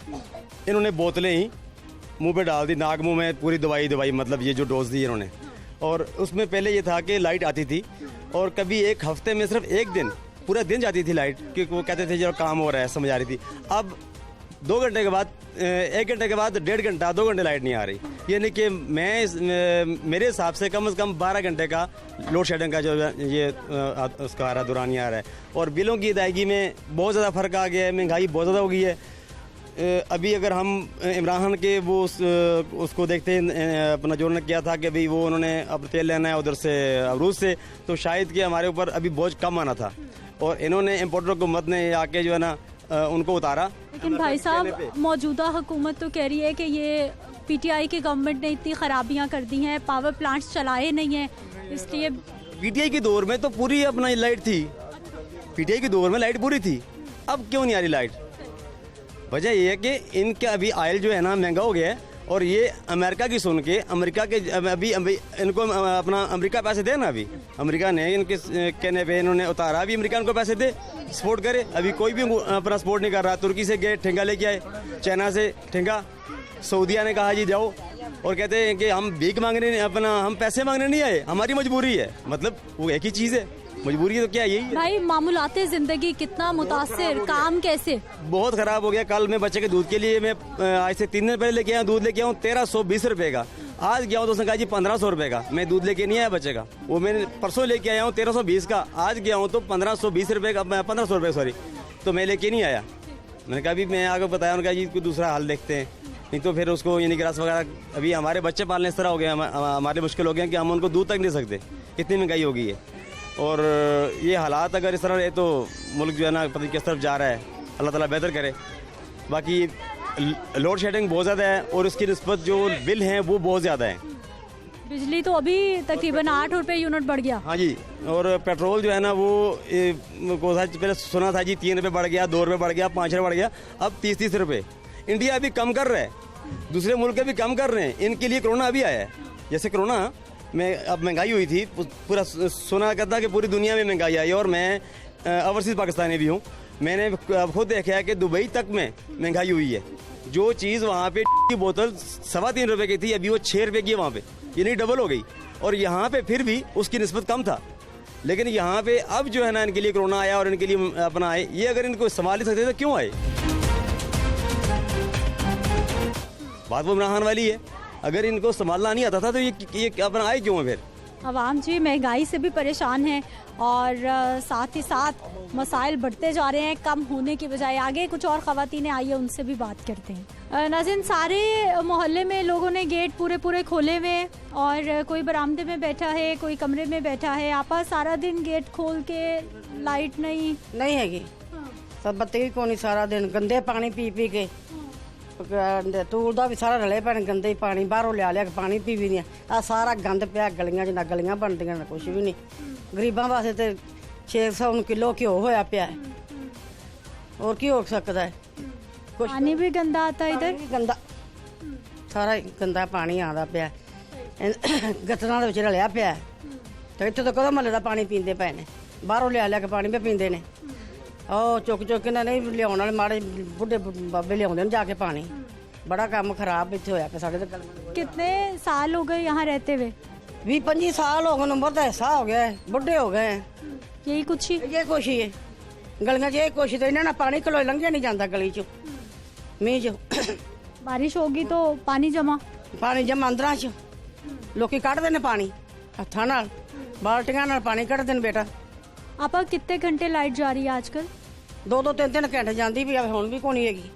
इन्होंने बोतलें ही मुंह पे डाल दी, नाक मुंह में पूरी दवाई, मतलब ये जो डोज दी इन्होंने। और उसमें पहले ये था कि लाइट आती थी और कभी एक हफ्ते में सिर्फ 1 दिन, पूरा दिन जाती थी लाइट, क्योंकि वो कहते थे जो काम हो रहा है, समझ आ रही थी। अब 2 घंटे के बाद 1 घंटे के बाद 1.5 घंटा 2 घंटे लाइट नहीं आ रही। यानी कि मेरे हिसाब से कम 12 घंटे का लोड शेडिंग का जो ये उसका आ रहा दौरानिया आ रहा है। और बिलों की अदायगी में बहुत ज़्यादा फ़र्क आ गया है, महंगाई बहुत ज़्यादा हो गई है। अभी अगर हम इमरान खान के वो उसको देखते हैं, अपना जो उन्होंने किया था कि भाई वो उन्होंने अब तेल लेना है उधर से रूस से, तो शायद कि हमारे ऊपर अभी बोझ कम आना था और इन्होंने इम्पोर्टर हुकूमत ने आके जो है ना उनको उतारा। लेकिन भाई साहब मौजूदा हुकूमत तो कह रही है कि ये पीटीआई की गवर्नमेंट ने इतनी खराबियां कर दी हैं, पावर प्लांट्स चलाए नहीं हैं, इसलिए पीटीआई के दौर में तो पूरी अपना लाइट थी, पीटीआई के दौर में लाइट पूरी थी, अब क्यों नहीं आ रही लाइट? वजह ये है कि इनके अभी ऑयल जो है ना महंगा हो गया है और ये अमेरिका की सुन के अमेरिका के अभी इनको अपना अमेरिका पैसे दे ना, अभी अमेरिका ने इनके कहने पे इन्होंने उतारा, अभी अमेरिका इनको पैसे दे सपोर्ट करे। अभी कोई भी अपना सपोर्ट नहीं कर रहा। तुर्की से गए ठेंगा लेके आए, चाइना से ठेंगा, सऊदिया ने कहा जी जाओ, और कहते हैं कि हम भीख मांगने अपना हम पैसे मांगने नहीं आए, हमारी मजबूरी है। मतलब वो एक ही चीज़ है, मजबूरी है तो क्या यही है भाई। मामूलाते जिंदगी कितना मुतासिर, काम कैसे बहुत खराब हो गया। कल मैं बच्चे के दूध के लिए मैं आज से 3 दिन पहले लेके आया, दूध लेके आऊँ 1320 रुपए का। आज गया हूँ तो उसने कहा जी 1500 रुपए का। मैं दूध लेके नहीं आया बच्चे का, वो मैंने परसों लेके आया हूँ 1320 का। आज गया हूँ तो 1520 रुपए का, 1500 रुपए सॉरी, तो मैं लेके नहीं आया। मैंने कहा अभी मैं आगे बताया, उन्होंने कहा जी कोई दूसरा हाल देखते हैं, नहीं तो फिर उसको यानी ग्रास वगैरह। अभी हमारे बच्चे पालने इस तरह हो गए, हमारे मुश्किल हो गए कि हम उनको दूध तक नहीं सकते, इतनी महंगाई हो गई है। और ये हालात अगर इस तरह रहे तो मुल्क जो है ना पता नहीं किस तरफ जा रहा है। अल्लाह ताला बेहतर करे। बाकी लोड शेडिंग बहुत ज़्यादा है और उसकी निस्बत जो बिल हैं वो बहुत ज़्यादा है। बिजली तो अभी तकरीबन 8 रुपए यूनिट बढ़ गया। हाँ जी, और पेट्रोल जो है ना वो पहले सुना था जी 3 रुपये बढ़ गया, 2 रुपये बढ़ गया, 5 रुपये बढ़ गया, अब 30 रुपये। इंडिया अभी कम कर रहा है, दूसरे मुल्क भी कम कर रहे हैं। इनके लिए कोरोना अभी आया है। जैसे कोरोना में अब महंगाई हुई थी, पूरा सुना करता कि पूरी दुनिया में महंगाई आई, और मैं ओवरसीज़ पाकिस्तानी भी हूँ। मैंने खुद देखा है कि दुबई तक में महंगाई हुई है। जो चीज़ वहाँ पे की बोतल 3.25 रुपये की थी, अभी वो 6 रुपये की है वहाँ पे, यानी डबल हो गई। और यहाँ पे फिर भी उसकी निस्बत कम था। लेकिन यहाँ पे अब जो है ना इनके लिए कोरोना आया और इनके लिए अपना आए, ये अगर इनको संभाल ही सकते तो क्यों आए? बात वो इमरान खान वाली है, अगर इनको संभालना नहीं आता था तो ये अपना आए क्यों है फिर? आवाम जी महंगाई से भी परेशान है और साथ ही साथ मसाइल बढ़ते जा रहे हैं कम होने की बजाय। आगे कुछ और ख़वातीन आइए उनसे भी बात करते हैं। नाज़रीन, सारे मोहल्ले में लोगों ने गेट पूरे खोले हुए हैं और कोई बरामदे में बैठा है, कोई कमरे में बैठा है। आपा सारा दिन गेट खोल के लाइट नहीं हैगी, सब बत्ती भी कोनी, सारा दिन गंदे पानी पी के तूल का भी सारा रले पैने, गंदे ही पानी बाहरों लिया के पानी पी भी नहीं। आ सारा गंद पिया गलियां च, ना गलियां बनदियां ना कुछ भी नहीं। गरीबां वास्ते ते 600 किलो घ्यो होया पिया है, और की हो सकता है? पानी भी गंदा आता है, इधर गंदा सारा गंदा पानी आता पिया, गटरां दे विच रलिया पिया। तो इत्थे तो कदों महल्ले दा पानी पींदे पए ने, बाहरों लिया के पानी भी पींदे ने। चुक के नहीं लिया वाले माड़े बुढ़े बाबे लिया जाके पानी। बड़ा काम खराब इतने होया पे साढ़े। कितने साल हो गए यहाँ रहते हुए? 20-25 साल हो गए, उम्र का हिस्सा हो गया है, बुढ़े हो गए हैं। यही कुछ ही है गलियां च, यही कुछ तो इन्हें ना पानी किलो लंघिया नहीं जाता गली च मीह च। बारिश होगी तो पानी जमा अंदर च, लोग कढ़ते ने पानी हथा नाल, बाल्टियां नाल पानी कढ़ते हैं। बेटा आपा कितने घंटे लाइट जा रही है आजकल? 2-3 घंटे जाती भी, हुण भी कोनी हैगी।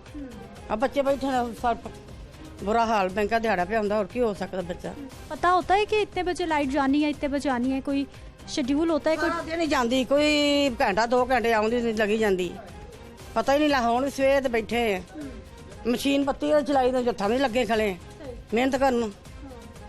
अब बच्चे बैठे बुरा हाल, बैंक का दिहाड़ा पे आंदा, और की हो सकता? बच्चा पता होता है कि इतने बजे लाइट जानी है, इतने बजे आनी है, कोई शेड्यूल होता है? कोई नहीं जाती, कोई घंटा 2 घंटे आउंदी लगी जाती, पता ही नहीं लगा। हुण सवेर बैठे हैं, मशीन बत्ती चलाई तो जत्था नहीं लगे खड़े मेहनत करन।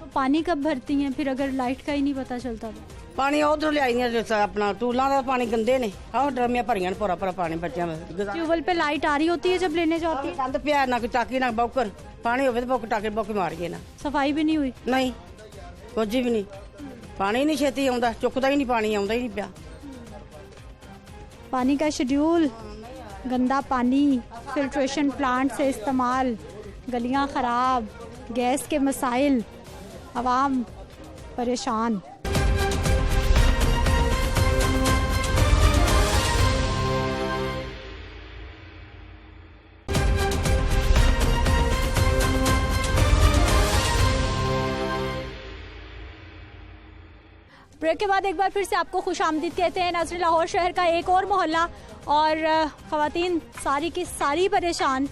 तो पानी कब भरती हैं फिर अगर लाइट का ही नहीं पता चलता? पानी उधर लिया अपना टूलों का पानी गंदे ने, आओ ड्रमिया भरिया पूरा पानी बच्चों में। ट्यूबवेल पे लाइट आ रही होती है जब लेने जाती है? गंद पिया ना, कोई टाकी ना बौकर पानी हो तो टाकी बौके मार गए ना। सफाई भी नहीं हुई? नहीं, कुछ भी नहीं। पानी नहीं छेती आउंदा, चुकता ही नहीं, पानी आउंदा ही नहीं पिया। पानी का शेड्यूल, गंदा पानी, फिल्ट्रेशन प्लांट से इस्तेमाल, गलियां खराब, गैस के मसाइल, आवाम परेशान। ब्रेक के बाद एक बार फिर से आपको खुशामदीद कहते हैं। नाज़रीन, लाहौर शहर का एक और मोहल्ला और ख़वातीन सारी की सारी परेशान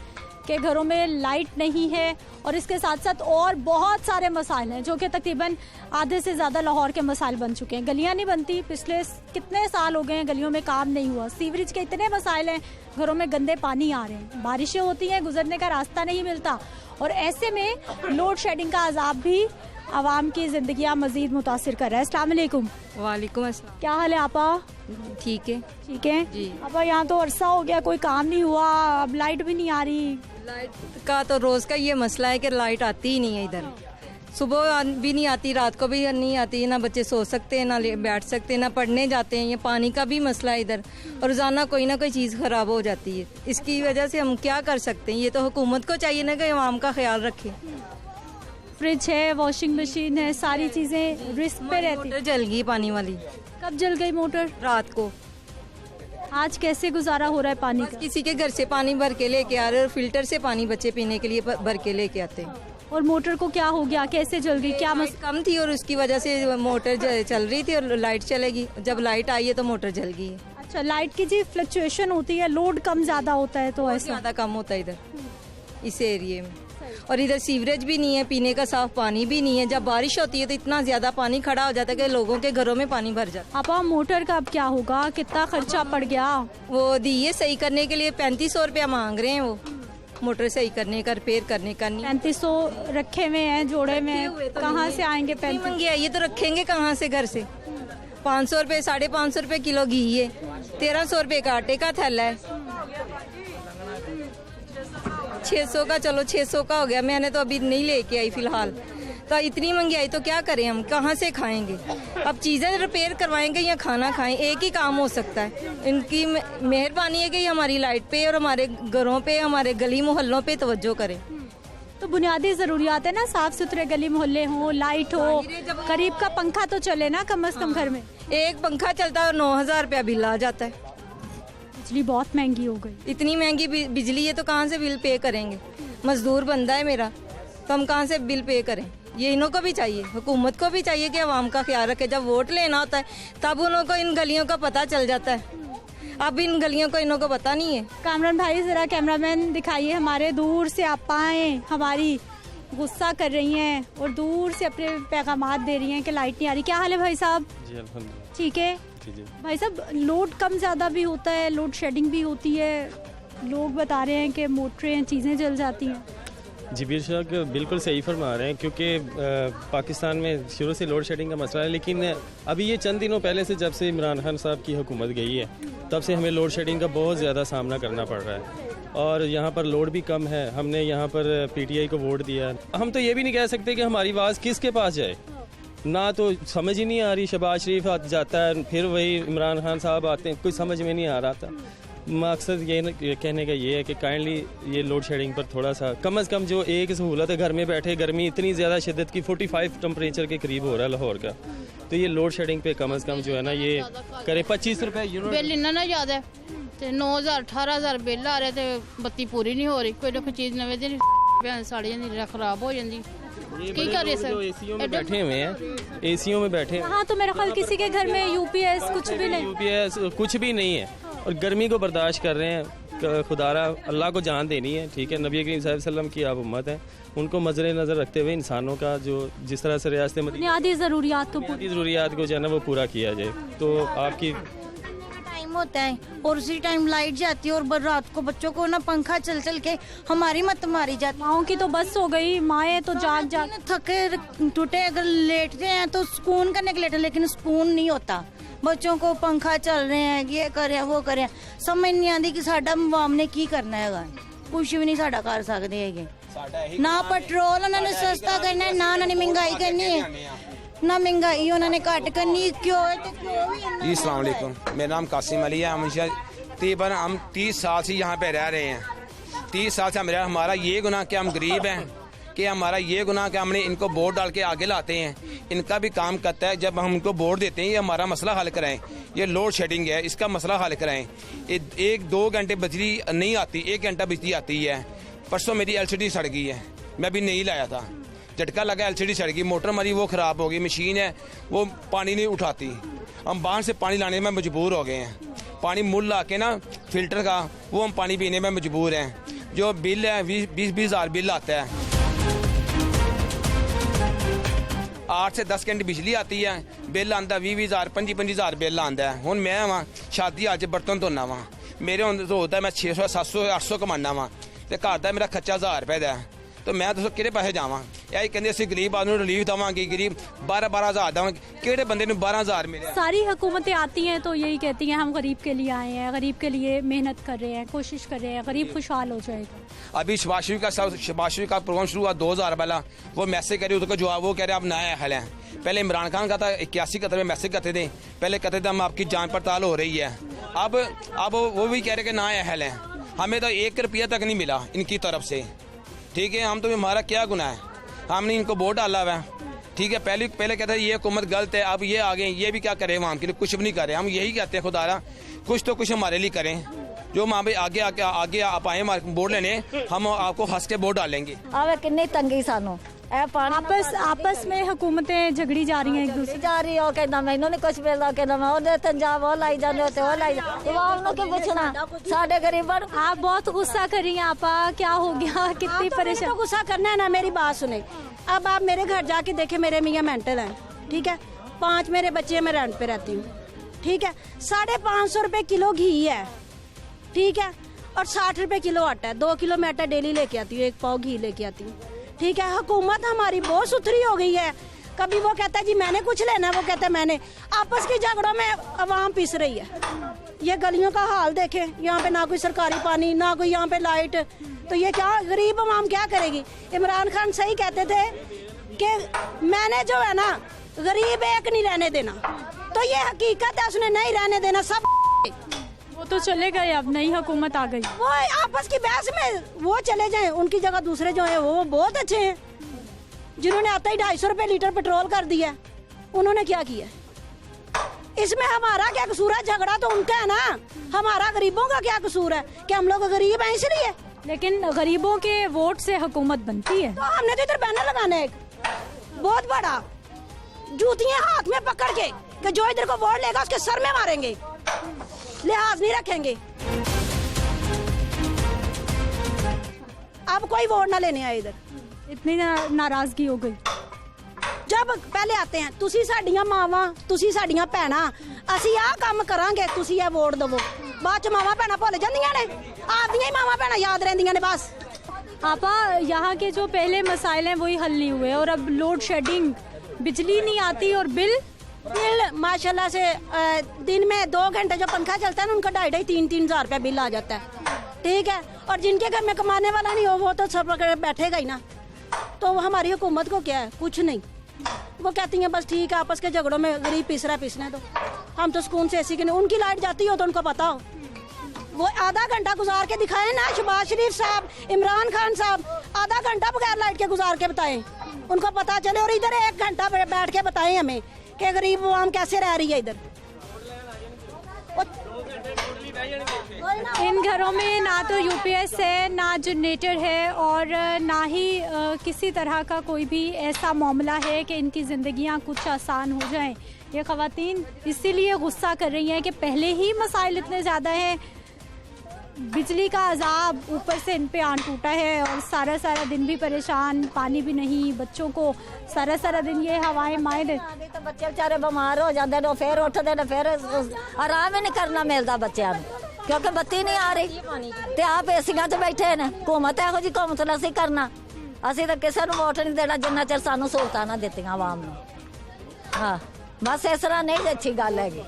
के घरों में लाइट नहीं है और इसके साथ साथ और बहुत सारे मसाइल हैं जो कि तकरीबन आधे से ज़्यादा लाहौर के मसाइल बन चुके हैं। गलियां नहीं बनती, पिछले कितने साल हो गए हैं गलियों में काम नहीं हुआ। सीवरेज के इतने मसाइल हैं, घरों में गंदे पानी आ रहे हैं, बारिशें होती हैं, गुजरने का रास्ता नहीं मिलता और ऐसे में लोड शेडिंग का अजाब भी आवाम की जिंदगियां मजीद मुतासिर कर रहा है। अस्सलाम वालेकुम। वालेकुम अस्सलाम। क्या हाल है आपा? ठीक है। ठीक है जी। आपा, यहाँ तो अरसा हो गया कोई काम नहीं हुआ, अब लाइट भी नहीं आ रही। लाइट का तो रोज का ये मसला है कि लाइट आती ही नहीं है इधर। सुबह भी नहीं आती, रात को भी नहीं आती, ना बच्चे सो सकते हैं, ना बैठ सकते हैं, ना पढ़ने जाते हैं। ये पानी का भी मसला है इधर और रोजाना कोई ना कोई चीज़ खराब हो जाती है। इसकी वजह से हम क्या कर सकते हैं? ये तो हुकूमत को चाहिए ना कि आवाम का ख्याल रखे। फ्रिज है, वॉशिंग मशीन है, सारी चीजें रिस्क पे रहती। मोटर जल गई पानी वाली। कब जल गई मोटर? रात को। आज कैसे गुजारा हो रहा है पानी का? किसी के घर से पानी भर के लेके आ रहे और फिल्टर से पानी बच्चे पीने के लिए भर के लेके आते हैं। और मोटर को क्या हो गया, कैसे जल गई? क्या कम थी और उसकी वजह से मोटर चल रही थी और लाइट चलेगी। जब लाइट आई है तो मोटर जल गई है। अच्छा, लाइट की जी फ्लक्चुएशन होती है, लोड कम ज्यादा होता है तो ऐसा ज्यादा कम होता है इधर इस एरिया में। और इधर सीवरेज भी नहीं है, पीने का साफ पानी भी नहीं है। जब बारिश होती है तो इतना ज्यादा पानी खड़ा हो जाता है कि लोगों के घरों में पानी भर जाता है। आपा, मोटर का अब क्या होगा? कितना खर्चा पड़ गया? वो दिए सही करने के लिए 3500 रुपया मांग रहे हैं। वो मोटर सही करने का, रिपेयर करने का। 3500 रखे हुए हैं जोड़े में, कहाँ से आएंगे? 35 ये तो रखेंगे कहाँ से? घर से 500 रुपये, 550 रुपये किलो घी है, 1300 रुपये का आटे का थैला है, 600 का, चलो 600 का हो गया। मैंने तो अभी नहीं लेके आई फिलहाल। तो इतनी महंगाई तो क्या करें हम, कहाँ से खाएंगे? अब चीज़ें रिपेयर करवाएंगे या खाना खाएं, एक ही काम हो सकता है। इनकी मेहरबानी है कि हमारी लाइट पे और हमारे घरों पे, हमारे गली मोहल्लों पे तवज्जो करें। तो बुनियादी ज़रूरियात है ना, साफ सुथरे गली मोहल्ले हो, लाइट हो, करीब का पंखा तो चले ना कम से कम घर में। एक पंखा चलता है और 9000 रुपया बिल आ जाता है। बिजली बहुत महंगी हो गई। इतनी महंगी बिजली है तो कहाँ से बिल पे करेंगे? मजदूर बंदा है मेरा, तो हम कहाँ से बिल पे करें? ये इन्हों को भी चाहिए, हुकूमत को भी चाहिए कि आवाम का ख्याल रखे। जब वोट लेना होता है तब उन्हों को इन गलियों का पता चल जाता है। अब इन गलियों को इन्हों को पता नहीं है। कामरान भाई, जरा कैमरामैन दिखाइए हमारे, दूर से आपाएं हमारी गुस्सा कर रही हैं और दूर से अपने पैगामात दे रही हैं कि लाइट नहीं आ रही। क्या हाल है भाई साहब? जी अल्हम्दुलिल्लाह। ठीक है भाई साहब, लोड कम ज़्यादा भी होता है, लोड शेडिंग भी होती है, लोग बता रहे हैं कि मोटरें चीज़ें जल जाती हैं। जी बेशक बिल्कुल सही फरमा रहे हैं, क्योंकि पाकिस्तान में शुरू से लोड शेडिंग का मसला है। लेकिन अभी ये चंद दिनों पहले से, जब से इमरान खान साहब की हुकूमत गई है, तब से हमें लोड शेडिंग का बहुत ज़्यादा सामना करना पड़ रहा है और यहाँ पर लोड भी कम है। हमने यहाँ पर PTI को वोट दिया। हम तो ये भी नहीं कह सकते कि हमारी आवाज़ किसके पास जाए, ना तो समझ ही नहीं आ रही। शहबाज शरीफ जाता है, फिर वही इमरान खान साहब आते हैं, कुछ समझ में नहीं आ रहा था। मकसद ये कहने का ये है कि काइंडली ये लोड शेडिंग पर थोड़ा सा कम से कम जो एक सहूलत है, घर में बैठे, गर्मी इतनी ज़्यादा शिद्दत की 45 टेम्परेचर के करीब हो रहा है लाहौर का, तो ये लोड शेडिंग पे कम से कम जो है ना ये करे। 25 रुपए बिल इन्ना ना ज़्यादा 9000 18000 बिल आ रहे थे, बत्ती पूरी नहीं हो रही, कोई ना कोई चीज़ नवे दिन साड़ी जाती, खराब हो जाती। की करे सर? एसीओ में बैठे हुए हैं, एसीओ में बैठे। हाँ, तो मेरा ख्याल किसी के घर में UPS कुछ भी नहीं, UPS कुछ भी नहीं है और गर्मी को बर्दाश्त कर रहे हैं। खुदारा अल्लाह को जान देनी है, ठीक है। नबी करीम सल्लल्लाहु अलैहि वसल्लम की आप उम्मत है, उनको मज़रे नज़र रखते हुए इंसानों का जो जिस तरह से रियासत बुनियादी ज़रूरियात को जो है ना वो पूरा किया जाए। तो आपकी होता है और उसी टाइम लाइट जाती है और रात को बच्चों को ना पंखा चल चल के हमारी मत मारी जाती। माओ की तो बस हो गई, माएँ तो जाग जाग थके टूटे अगर लेटते हैं तो सुकून करने के लेटे, लेकिन सुकून नहीं होता। बच्चों को पंखा चल रहे हैं, ये करे वो करे, समझ नहीं आती कि साडा आवाम ने की करना है। कुछ भी नहीं साडा कर सकते है। ना पेट्रोल उन्होंने सस्ता करना है, ना उन्होंने महंगाई करनी है, ना महंगाई उन्होंने घट करनी। क्यों जी अस्सलाम वालेकुम, मेरा नाम कासिम अली है। हम 30 साल से यहाँ पे रह रहे हैं। 30 साल से हमारा ये गुनाह कि हम गरीब हैं, कि हमारा ये गुनाह कि हमने इनको वोट डाल के आगे लाते हैं। इनका भी काम करता है, जब हम इनको वोट देते हैं ये हमारा मसला हल कराएं। ये लोड शेडिंग है, इसका मसला हल कराएं। 1-2 घंटे बिजली नहीं आती, 1 घंटा बिजली आती है। परसों मेरी LCD सड़ गई है, मैं भी नहीं लाया था। झटका लगा, LCD सड़ गई, मोटर मरी वो ख़राब हो गई, मशीन है वो पानी नहीं उठाती। हम बाहर से पानी लाने में मजबूर हो गए हैं। पानी मुल ला के ना फिल्टर का वो हम पानी पीने में मजबूर हैं। जो बिल है 20 हज़ार बिल आता है। 8 से 10 घंटे बिजली आती है, बिल आंदा 20 हज़ार 25 हज़ार बिल आंदा है। हुण मैं वहाँ शादी अज बर्तन धोना वहाँ, मेरे होता है मैं 600 700 800 कमाना वहाँ, तो घर का मेरा खर्चा 1000 रुपए का है। तो मैं दसो कि पासे जावां? यही कहते असं गरीब आदमी रिलीफ देवांगे, गरीब 12 हज़ार देवांगे, कि बंदे 12 हज़ार मिले? सारी हुकूमतें आती हैं तो यही कहती हैं हम गरीब के लिए आए हैं, गरीब के लिए मेहनत कर रहे हैं, कोशिश कर रहे हैं, गरीब खुशहाल हो जाएगा। अभी शबाशवी का प्रोग्राम शुरू हुआ 2000 वाला, वो मैसेज करे, उसका जवाब वो कह रहे आप नया हल हैं। पहले इमरान खान का था 81 कतर में मैसेज करते थे, पहले कहते थे हम आपकी जांच पड़ताल हो रही है। अब वो भी कह रहे कि नया हल है। हमें तो 1 रुपया तक नहीं मिला इनकी तरफ से। ठीक है, हम तो हमारा क्या गुनाह है, हमने इनको वोट डाला हुआ है। ठीक है, पहले कहते हैं ये हुकूमत गलत है, अब ये आ गए, ये भी क्या करें वहाँ के लिए? कुछ भी नहीं कर रहे। हम यही कहते हैं खुदारा कुछ तो कुछ हमारे लिए करें, जो वहाँ पे आगे आप आए वोट लेने, हम आपको हंस के वोट डालेंगे। आवे कितनी तंगी सानू आपस में हुकूमतें झगड़ी जा रही हैं, एक दूसरे जा रही हो कहना मैनू नहीं कुछ मिलता, कहना मैं उन्हें तंजाब वो लाई जाने होते वो लाई जाने के पूछना साढ़े गरीबन। आप बहुत गुस्सा कर रही हैं आपा, क्या हो गया, कितनी परेशान? तो गुस्सा करना है ना, मेरी बात सुने। अब आप मेरे घर जाके देखे, मेरे मियाँ मेंटल हैं, ठीक है, 5 मेरे बच्चे, मैं रेंट पे रहती हूँ, ठीक है, 550 रुपए किलो घी है, ठीक है, और 60 रुपए किलो आटा है। 2 किलो मैं आटा डेली लेके आती हूँ, 1 पाव घी लेके आती हूँ, ठीक है। हुकूमत हमारी बहुत सुथरी हो गई है। कभी वो कहता है जी मैंने कुछ लेना, वो कहता है मैंने। आपस के झगड़ों में अवाम पिस रही है। ये गलियों का हाल देखें, यहाँ पे ना कोई सरकारी पानी, ना कोई यहाँ पे लाइट, तो ये क्या गरीब अवाम क्या करेगी? इमरान खान सही कहते थे कि मैंने जो है ना गरीब एक नहीं रहने देना, तो ये हकीकत है, उसने नहीं रहने देना। सब वो तो चले गए, अब नई हुकूमत आ गई, वो आपस की बहस में वो चले जाएं, उनकी जगह दूसरे जो है वो बहुत अच्छे हैं। जिन्होंने आता ही 250 रुपए लीटर पेट्रोल कर दिया, उन्होंने क्या किया? इसमें हमारा क्या कसूर है? झगड़ा तो उनका है ना, हमारा गरीबों का क्या कसूर है कि हम लोग गरीब हैं इसलिए? लेकिन गरीबों के वोट से हुकूमत बनती है। तो हमने तो इधर बैनर लगाना है बहुत बड़ा, जूतियां हाथ में पकड़ के कि जो इधर को वोट लेगा उसके सर में मारेंगे, लिहाज नहीं रखेंगे। अब कोई वोट ना लेने आए इधर, इतनी नाराजगी हो गई। जब पहले आते हैं तुसी साडियां मावां, तुसी साडियां भैणां, असी आ काम करांगे, तुसी ये वोट दवो। बाद च मावां भैणां भुल जांदियां ने, आपदियां ही मावां भैणां याद रहंदियां ने बस। आपा यहाँ के जो पहले मसाइल हैं वही हल नहीं हुए, और अब लोड शेडिंग, बिजली नहीं आती और बिल माशाल्लाह से दिन में 2 घंटे जो पंखा चलता है ना, उनका 2,500-3 हज़ार रुपया बिल आ जाता है, ठीक है। और जिनके घर में कमाने वाला नहीं हो वो तो सब बैठेगा ही ना। तो हमारी हुकूमत को क्या है? कुछ नहीं। वो कहती हैं बस ठीक है, आपस के झगड़ों में गरीब पिसने दो, हम तो सुकून से ऐसी के नहीं। उनकी लाइट जाती हो तो उनको पता हो, वो आधा घंटा गुजार के दिखाए ना, शहबाज शरीफ साहब, इमरान खान साहब आधा घंटा बगैर लाइट के गुजार के बताएं, उनको पता चले। और इधर 1 घंटा बैठ के बताएं हमें कि गरीब आवाम कैसे रह रही है इधर। इन घरों में ना तो UPS है, ना जनरेटर है, और ना ही किसी तरह का कोई भी ऐसा मामला है कि इनकी ज़िंदगियां कुछ आसान हो जाएं। ये ख़वातीन इसीलिए गुस्सा कर रही हैं कि पहले ही मसाइल इतने ज़्यादा हैं, बिजली का अजाब ऊपर से इन पे आन टूटा है, और सारा दिन भी परेशान, पानी भी नहीं, बच्चों को सारा दिन ये हवाएं माए दे। तो बच्चे बेचारे बीमार हो जाते हैं, फिर उठते हैं, फिर आराम ही नहीं करना मिलता बच्चों को, क्योंकि बत्ती नहीं आ रही। ते आप एसियां च बैठे ने, हुकूमत इहो जी हुकूमत ने असीं करना, असीं तो किसी को वोट नहीं देना जिन्ना चिर सानू सहूलतां ना दित्तियां आवाम नूं। हाँ बस इस तरह नहीं अच्छी गल हैगी।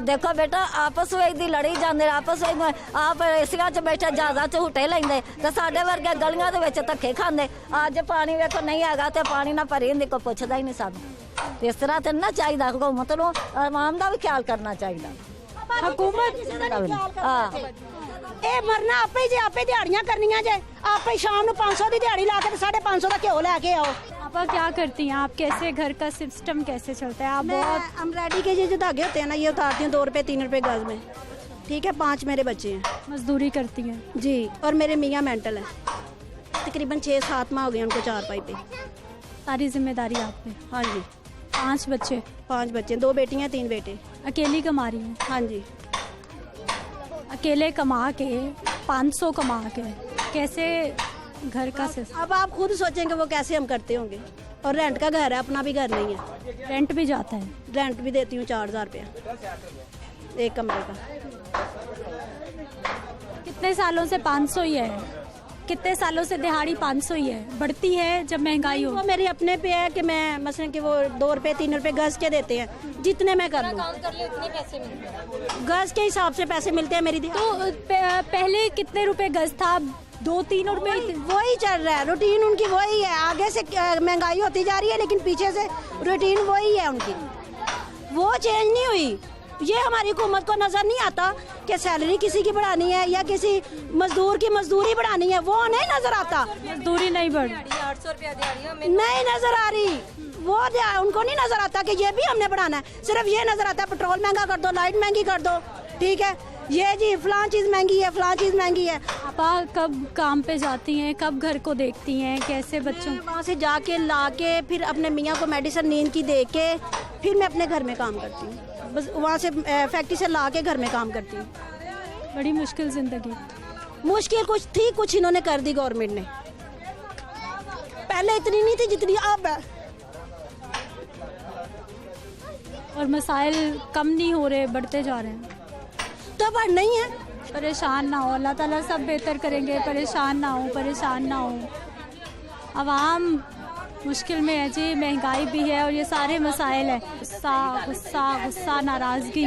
देखो बेटा आपस में दी लड़ी जाते, आपस में आप एसियां च बैठे जहाज़ां च हुटे लेंदे, तो साडे वर्गे गलियां दे विच धक्के खांदे। अज पानी वेखो नहीं हैगा ते पानी ना भरी हुंदी, कोई पुछदा ही नहीं सानू। इस तरह तो ना चाहिए, हुकूमत नूं आवाम दा भी ख्याल करना चाहिए। हुकूमत मरना आपे जे, आपे दिहाड़ियां करनियां जे, आपे शाम को 500 की दिहाड़ी ला के 550 का घ्यो लेके आओ। आप क्या करती हैं, आप कैसे घर का सिस्टम कैसे चलता है? आप बहुत एम्ब्रॉयडरी के जो धागे होते हैं ना, ये उतारती हूँ 2 रुपए 3 रुपए गज में, ठीक है। 5 मेरे बच्चे हैं, मजदूरी करती हैं जी, और मेरे मियाँ मेंटल है, तकरीबन 6-7 माह हो गए उनको 4 पाई पे, सारी जिम्मेदारी आप पे? हाँ जी। 5 बच्चे? 5 बच्चे, 2 बेटियां 3 बेटे। अकेली कमा रही हूँ? हाँ जी। अकेले कमा के 500 कमा के कैसे घर का अब आप खुद सोचेंगे वो कैसे हम करते होंगे। और रेंट का घर है, अपना भी घर नहीं है। रेंट भी जाता है? रेंट भी देती हूँ 4000 रुपया एक कमरे का। कितने सालों से 500 ही है? कितने सालों से दिहाड़ी 500 ही है? बढ़ती है जब महंगाई हो? वो मेरे अपने पे है कि मैं मसलन कि वो 2 रुपए 3 रुपए गज के देते हैं, जितने मैं कर लूँ गज के हिसाब से पैसे मिलते हैं मेरी। तो पहले कितने रुपए गज था? 2-3 रुपए? वही चल रहा है, रूटीन उनकी वही है। आगे से महंगाई होती जा रही है लेकिन पीछे से रूटीन वही है उनकी, वो चेंज नहीं हुई। ये हमारी हुकूमत को नजर नहीं आता कि सैलरी किसी की बढ़ानी है या किसी मजदूर की मजदूरी बढ़ानी है, वो नहीं नजर आता। मजदूरी नहीं बढ़ 800 रुपया नहीं नजर आ रही, वो उनको नहीं नजर आता कि ये भी हमने बढ़ाना है। सिर्फ ये नजर आता है पेट्रोल महंगा कर दो, लाइट महंगी कर दो, ठीक है, ये जी फलां चीज महंगी है, फलां चीज महंगी है। आप कब काम पे जाती हैं, कब घर को देखती हैं, कैसे बच्चों? वहाँ से जाके ला के फिर अपने मियाँ को मेडिसिन नींद की दे के फिर मैं अपने घर में काम करती हूँ। बस वहाँ से फैक्ट्री से ला के घर में काम करती हूँ। बड़ी मुश्किल जिंदगी। मुश्किल कुछ थी, कुछ इन्होंने कर दी गवर्नमेंट ने। पहले इतनी नहीं थी जितनी अब है। और मसाइल कम नहीं हो रहे, बढ़ते जा रहे हैं। तो बढ़ नहीं है। परेशान ना हो, अल्लाह ताला सब बेहतर करेंगे। परेशान ना हो, परेशान ना हो। आवाम मुश्किल में है जी, महंगाई भी है और ये सारे मसाइल है। गुस्सा गुस्सा गुस्सा, नाराजगी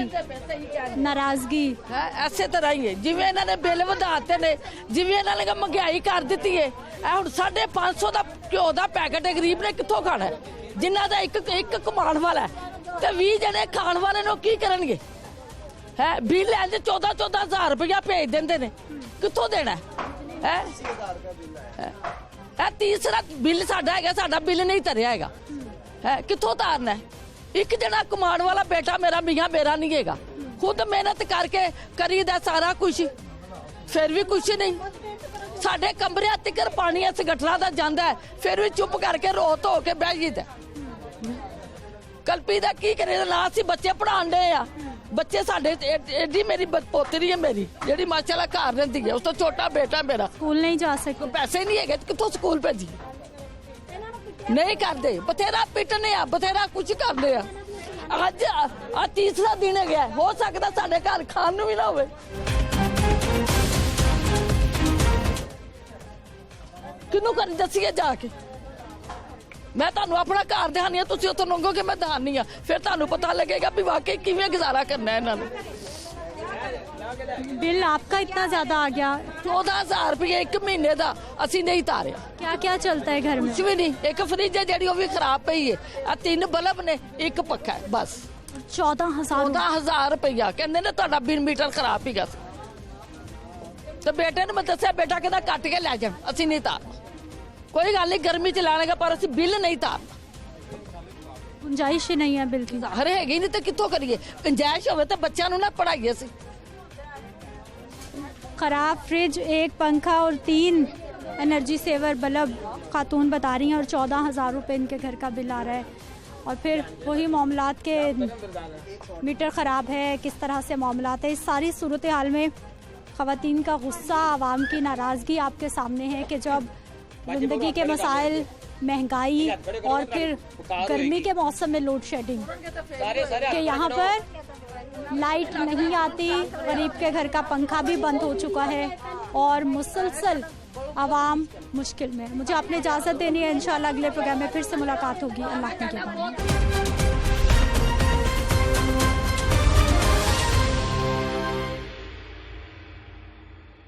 नाराजगी। ऐसे तरह ही है जिवें इन्होंने बिल वधाते ने, जिवें इन्होंने महंगाई कर दी है। हुण 550 का घ्यो का पैकेट गरीब ने कित्थों खाना है, जिन्हों का एक कमाण वाला है तो 20 जने खाण वाले नो की करनगे है। बिल लैंदे 14-14 रुपया भेज देंगे ने, कित्थों देना है? तीसरा बिल साडा है, साडा बिल नहीं तरिया है, कित्थों तारना है? एक जना कमाण वाला बेटा मेरा मियाँ मेरा नहीं है, खुद मेहनत करके करीदा सारा कुछ, फिर भी कुछ नहीं। साडे कमरे तिकर पानी इस गठरा का जाता है, फिर भी चुप करके रो धो के बह जाता। कल्पी का की करे ना, असी बच्चे पढ़ान डे आ। बच्चे साडे एडी मेरी पोतरी है मेरी जेडी माशाल्लाह घर रहती है, उस तो छोटा बेटा मेरा स्कूल नहीं जा सकते, पैसे नहीं है, कितों स्कूल भेजी? नहीं करते, बथेरा पिटने आ, बथेरा कुछ करते आ। आज तीसरा दिन है गया, हो सकता साडे घर खान भी ना होवे। किनू कर दसीए जाके? मैं तुहानू अपना घर दिखानी है, तुसीं उत्थों लंघोगे मैं दिखानी है, फिर तुहानू पता लगेगा भी वाकई किवें गुजारा करना है इन्हां नूं। बिल आपका इतना ज्यादा आ गया? 14,000 रुपये एक महीने का असीं नहीं तारिया। क्या क्या चलता है घर में? कुछ भी नहीं, एक फ्रिज है जिहड़ी वो भी खराब पई है, 3 बल्ब ने, एक पक्खा है बस। 14,000 रुपया कहंदे ने तुहाडा बिल मीटर खराब ही गया। तो बेटे ने मैं दस्सिया, बेटा कहंदा कट के लै जाण, असीं नहीं तारना। कोई गल नहीं, गर्मी च लाने पर असीं बिल नहीं तारना। गुंजाइश ही नहीं है बिल की। हर है नहीं तो कितों करिए? गुंजाइश होवे तो बच्चों नूं ना पढ़ाइए असीं। खराब फ्रिज, एक पंखा और 3 एनर्जी सेवर बल्ब खातून बता रही हैं, और 14,000 रुपये इनके घर का बिल आ रहा है। और फिर वही मामलात के मीटर ख़राब है, किस तरह से मामलात है। इस सारी सूरत हाल में ख़वातीन का गुस्सा, आवाम की नाराज़गी आपके सामने है कि जब ज़िंदगी के मसाइल, महंगाई और फिर गर्मी के मौसम में लोड शेडिंग, कि यहाँ पर लाइट नहीं आती, गरीब के घर का पंखा भी बंद हो चुका है और मुसलसल आवाम मुश्किल में। मुझे आपने इजाज़त देनी है, इंशाल्लाह अगले प्रोग्राम में फिर से मुलाकात होगी। अल्लाह के